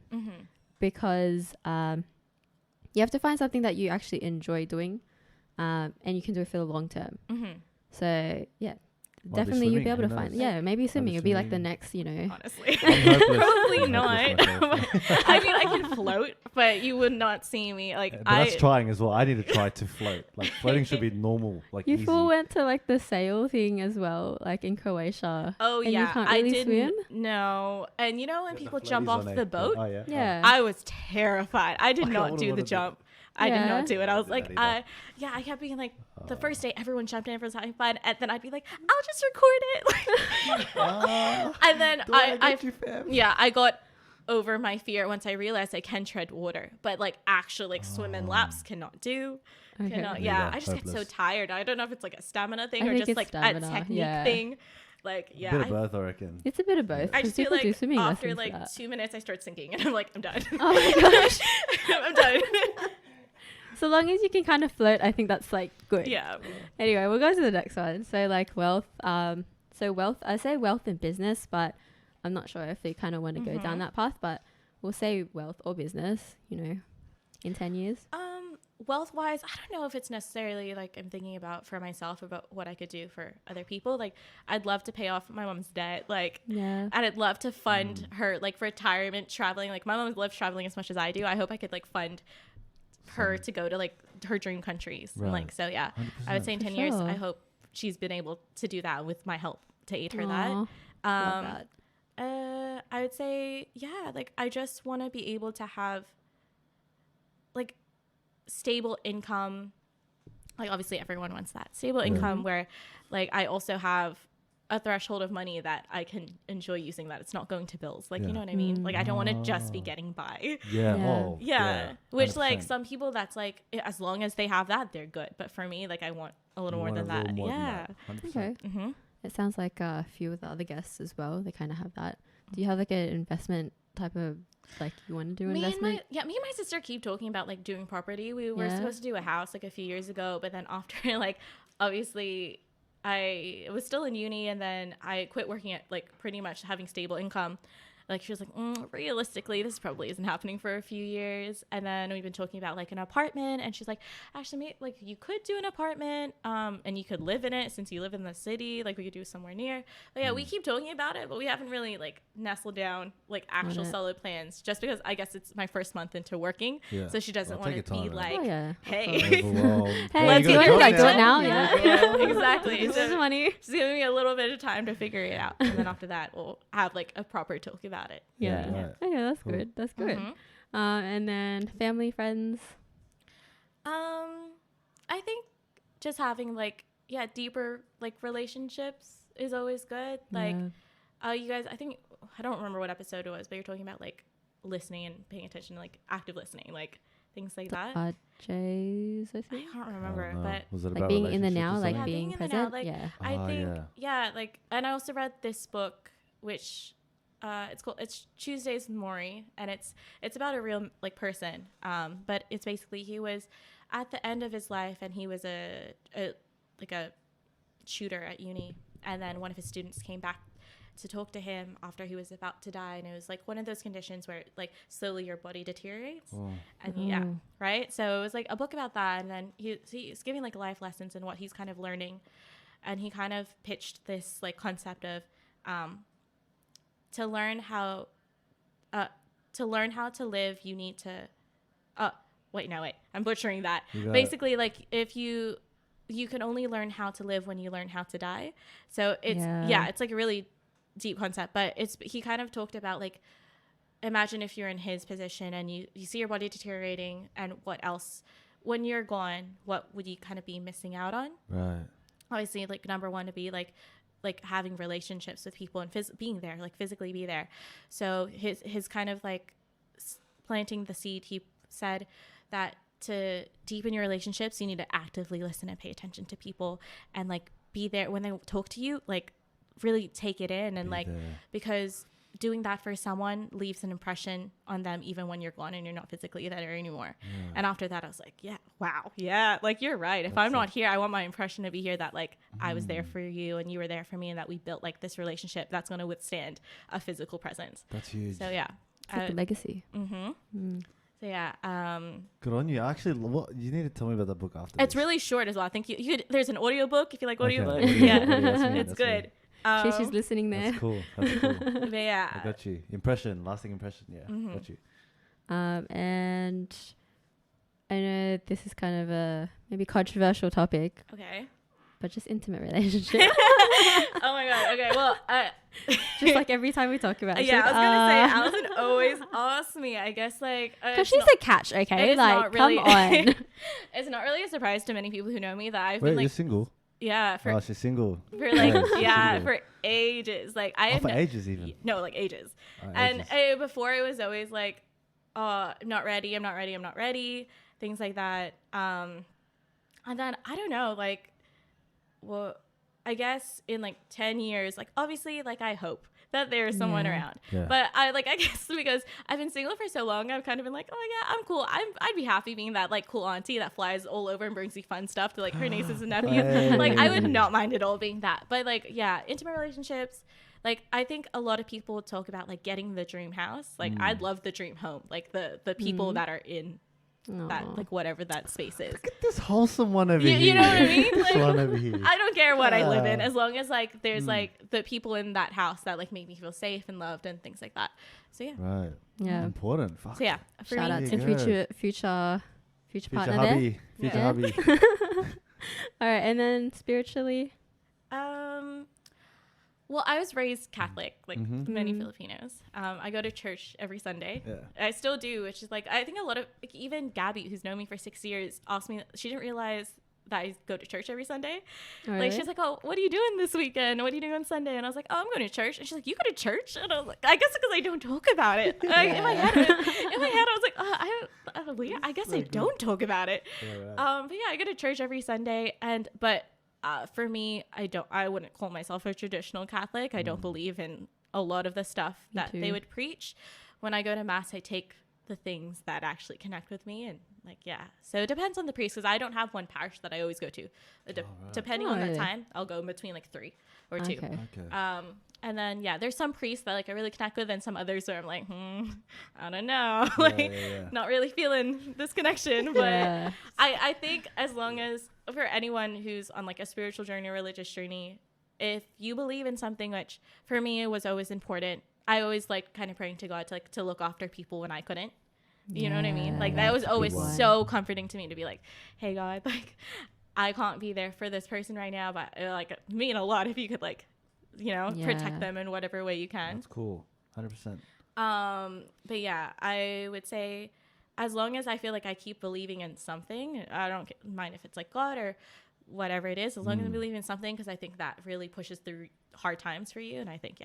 because you have to find something that you actually enjoy doing, and you can do it for the long term. So yeah. Definitely you'll be able to find maybe swimming will be like the next, you know. Honestly. Probably not. I mean, I can float, but you would not see me like but that's trying as well. I need to try to float. Like floating should be normal, like you easy. full went to like the sail thing as well, like in Croatia. Oh and yeah, you can't really I didn't swim? No. And you know when people jump off the boat? Yeah. I was terrified. I did not do the jump. I did not do it. I was like, I kept being like, the first day everyone jumped in, everyone's having fun, and then I'd be like, I'll just record it. And then I got over my fear once I realized I can tread water, but like actually like swim in laps cannot do. Okay. I just get so tired. I don't know if it's like a stamina thing or just like stamina. A technique thing. Like, yeah. A bit of both, I reckon. It's a bit of both. I just feel like after like 2 minutes I start sinking and I'm like, I'm done. Oh my gosh. I'm done. So long as you can kind of float, I think that's like good. Yeah. Anyway, we'll go to the next one. So like wealth. So wealth, I say wealth in business, but I'm not sure if they kind of want to go down that path, but we'll say wealth or business, you know, in 10 years. Wealth wise, I don't know if it's necessarily like I'm thinking about for myself about what I could do for other people. Like I'd love to pay off my mom's debt. Like, and I'd love to fund her like retirement traveling. Like my mom loves traveling as much as I do. I hope I could like fund her to go to like her dream countries. Right. And like, so yeah, 100%. I would say in 10 years, I hope she's been able to do that with my help to aid her. Love that. I would say, yeah, like I just want to be able to have like stable income. Like obviously everyone wants that stable income where like I also have a threshold of money that I can enjoy using, that it's not going to bills. Like, you know what I mean? Like I don't want to just be getting by. Which like some people that's like, as long as they have that, they're good. But for me, like I want a little more than that. Okay. It sounds like a few of the other guests as well. They kind of have that. Do you have like an investment type of, like you want to do investment? Me and my sister keep talking about like doing property. We were supposed to do a house like a few years ago, but then after like obviously I was still in uni and then I quit working at like pretty much having stable income. Like she was like, realistically, this probably isn't happening for a few years. And then we've been talking about like an apartment, and she's like, actually, like you could do an apartment, and you could live in it since you live in the city. Like we could do somewhere near. But yeah, we keep talking about it, but we haven't really like nestled down like actual solid plans. Just because I guess it's my first month into working, so she doesn't want to be like, hey, let's do it now. Exactly. This is money. She's giving me a little bit of time to figure it out, and then after that, we'll have like a proper talk about it. Okay, that's good. That's good. And then family, friends. I think just having like deeper like relationships is always good. Like you guys, I don't remember what episode it was, but you're talking about like listening and paying attention, like active listening, like things like that. Jays, I think. I can't remember, but was it like being in the now, like being present? Like, I think like, and I also read this book which it's Tuesdays with Maury, and it's about a real like person, but it's basically he was at the end of his life, and he was a shooter at uni, and then one of his students came back to talk to him after he was about to die, and it was like one of those conditions where like slowly your body deteriorates. And right, so it was like a book about that, and then he's giving like life lessons and what he's kind of learning, and he kind of pitched this like concept of to learn how to live, you need to I'm butchering that. Basically, like if you can only learn how to live when you learn how to die. So it's it's like a really deep concept, but he kind of talked about like, imagine if you're in his position and you see your body deteriorating, and what else when you're gone, what would you kind of be missing out on? Right. Obviously, like number one to be like having relationships with people and being there, like physically be there. So his kind of like planting the seed, he said that to deepen your relationships, you need to actively listen and pay attention to people, and like be there when they talk to you, like really take it in, and like because doing that for someone leaves an impression on them even when you're gone and you're not physically there anymore. And after that I was like, yeah, wow, yeah, like you're right. If I'm not here, I want my impression to be here, that like I was there for you and you were there for me, and that we built like this relationship that's going to withstand a physical presence. That's huge. So yeah, it's like a legacy. So yeah, good on you. Actually, you need to tell me about that book after. It's really short as well. I think you could, there's an audiobook if you like audiobooks. Okay. Yeah, it's good. She's listening there. That's cool. That's cool. But yeah, I got you. Lasting impression. Yeah, got you. And I know this is kind of a maybe controversial topic. Okay. But just intimate relationship. Oh my god. Okay. Well, just like every time we talk about it. Yeah, I was gonna say Allison always asks me. I guess like because she's a catch. Okay, like really, come on. It's not really a surprise to many people who know me that I've Wait, been like you're single. Yeah. She's single. For like for ages. Like I have for ages even. No, like ages. And before it was always like, I'm not ready. I'm not ready. I'm not ready. Things like that. And then I don't know, like. Well, I guess in like 10 years, like obviously, like I hope that there's someone around. Yeah. But I guess because I've been single for so long, I've kind of been like, oh yeah, I'm cool. I'd be happy being that like cool auntie that flies all over and brings me fun stuff to like her nieces and nephews. Like I would not mind at all being that. But like, yeah, intimate relationships. Like I think a lot of people talk about like getting the dream house. Like I'd love the dream home. Like the people that are in that like whatever that space is. Look at this wholesome one over here. You know what I mean? This one over here. I don't care what I live in as long as like there's like the people in that house that like make me feel safe and loved and things like that. So yeah. Right. Yeah. Important. Fuck. So yeah. Shout out to future partner hubby. Future hubby. All right, and then spiritually. Well, I was raised Catholic, like many Filipinos. I go to church every Sunday. Yeah. I still do, which is like, I think a lot of, like, even Gabby, who's known me for 6 years, asked me, she didn't realize that I go to church every Sunday. Oh, really? Like, she's like, oh, what are you doing this weekend? What are you doing on Sunday? And I was like, oh, I'm going to church. And she's like, you go to church? And I was like, I guess because I don't talk about it. In my head, I was like, I guess I don't talk about it. Yeah, right. But yeah, I go to church every Sunday. But for me, I wouldn't call myself a traditional Catholic. I don't believe in a lot of the stuff that they would preach. When I go to mass, I take the things that actually connect with me, and like, yeah. So it depends on the priest, because I don't have one parish that I always go to. Depending on the time, I'll go in between like 3 or 2. Okay. And then there's some priests that like I really connect with, and some others where I'm like, I don't know, not really feeling this connection. But I think as long as, for anyone who's on like a spiritual journey or religious journey, if you believe in something, which for me was always important, I always like kind of praying to God to look after people when I couldn't. You know what I mean? Like that was always so comforting to me, to be like, hey God, like I can't be there for this person right now, but it like mean a lot if you could like, protect them in whatever way you can. That's cool. 100%. But yeah, I would say as long as I feel like I keep believing in something, I don't mind if it's like God or whatever it is, as long as I believe in something, because I think that really pushes through hard times for you. And I think,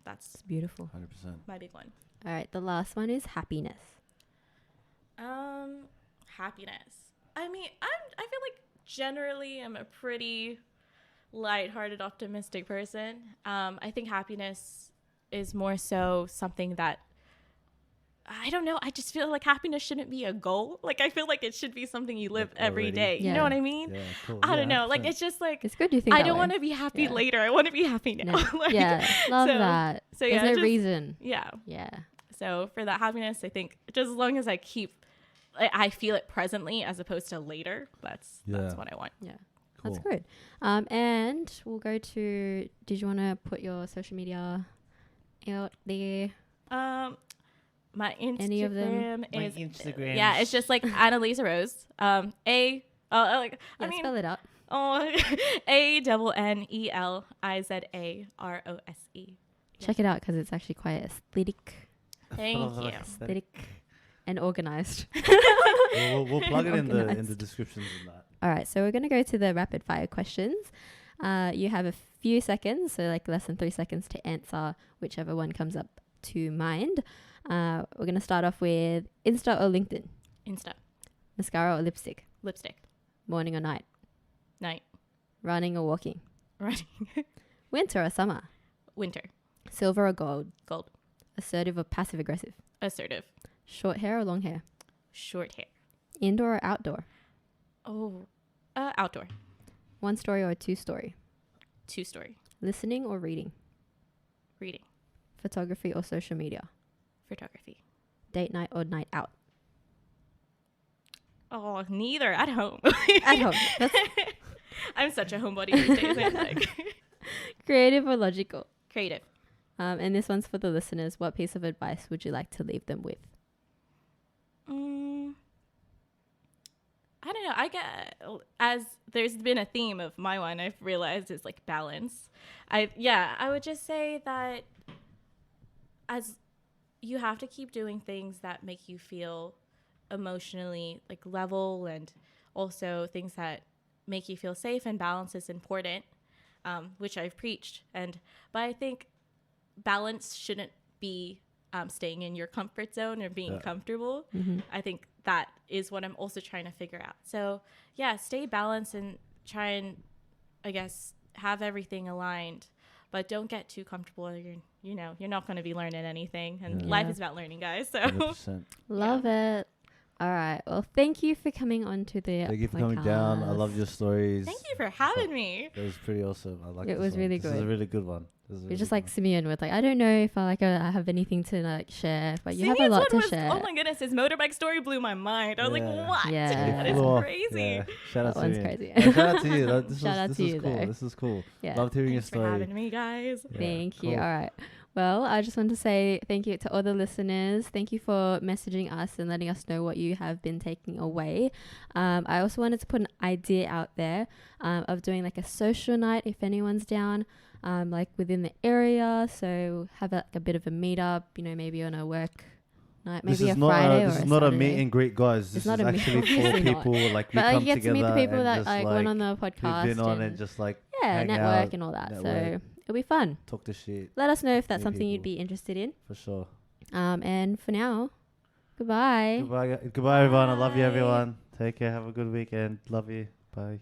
that's beautiful. 100%. My big one. All right. The last one is happiness. Happiness. I mean, I feel like generally I'm a pretty lighthearted, optimistic person. I think happiness is more so something that, I don't know, I just feel like happiness shouldn't be a goal. Like I feel like it should be something you live every day. You know what I mean? Yeah, cool. I don't know. Like it's just like, it's good you think I don't want to be happy later. I want to be happy now. Love that. So there's no reason. Yeah. So for that happiness, I think just as long as I feel it presently as opposed to later, that's what I want. Yeah. Cool. That's good. And we'll go to, did you want to put your social media out there? My Instagram Any of them? is it's just like Annalisa Rose. Spell it out. ANNELIZAROSE. Check it out because it's actually quite aesthetic. Thank you. Aesthetic and organized. We'll plug it in the descriptions and that. All right, so we're going to go to the rapid fire questions. You have a few seconds, so like less than 3 seconds to answer whichever one comes up to mind. We're going to start off with Insta or LinkedIn? Insta. Mascara or lipstick? Lipstick. Morning or night? Night. Running or walking? Running. Winter or summer? Winter. Silver or gold? Gold. Assertive or passive aggressive? Assertive. Short hair or long hair? Short hair. Indoor or outdoor? Oh, outdoor. 1 story or 2 story? 2 story. Listening or reading? Reading. Photography or social media? Photography. Date night or night out? Oh, neither. At home. At home. I'm such a homebody these days. I'm like Creative or logical? Creative. And this one's for the listeners. What piece of advice would you like to leave them with? I don't know. I get, as there's been a theme of my one, I've realized is like balance. I would just say that as you have to keep doing things that make you feel emotionally like level, and also things that make you feel safe, and balance is important, which I've preached. But I think balance shouldn't be staying in your comfort zone or being comfortable. I think that is what I'm also trying to figure out. So yeah, stay balanced and try and, I guess, have everything aligned, but don't get too comfortable. You're not going to be learning anything, and life is about learning, guys. So 100%. Love it. All right. Well, thank you for coming on to the Thank you for coming down. I love your stories. Thank you for having me. It was pretty awesome. I like it. It was really good. This is a really good one. You're just like Simeon with like, I don't know if I have anything to like share, but you have a lot to share. Oh my goodness, his motorbike story blew my mind. I was like, what? Yeah. That is crazy. Yeah. Shout out to you. Crazy. Shout out to you. Shout This is cool. This is cool. Yeah. Loved hearing your Thanks story. for having me, guys. Yeah, Thank you. cool. All right. Well, I just want to say thank you to all the listeners. Thank you for messaging us and letting us know what you have been taking away. I also wanted to put an idea out there of doing like a social night if anyone's down, like within the area. So have a bit of a meetup, maybe on a work night, maybe a Friday or a Saturday. This is not a meet and greet, guys. This is actually for people. Like we come together. But you get to meet the people that like went on the podcast. Who've been on and just like network out, and all that. So it'll be fun. Talk to shit. Let us know if that's something you'd be interested in. For sure. And for now, goodbye. Goodbye, everyone. I love you, everyone. Take care. Have a good weekend. Love you. Bye.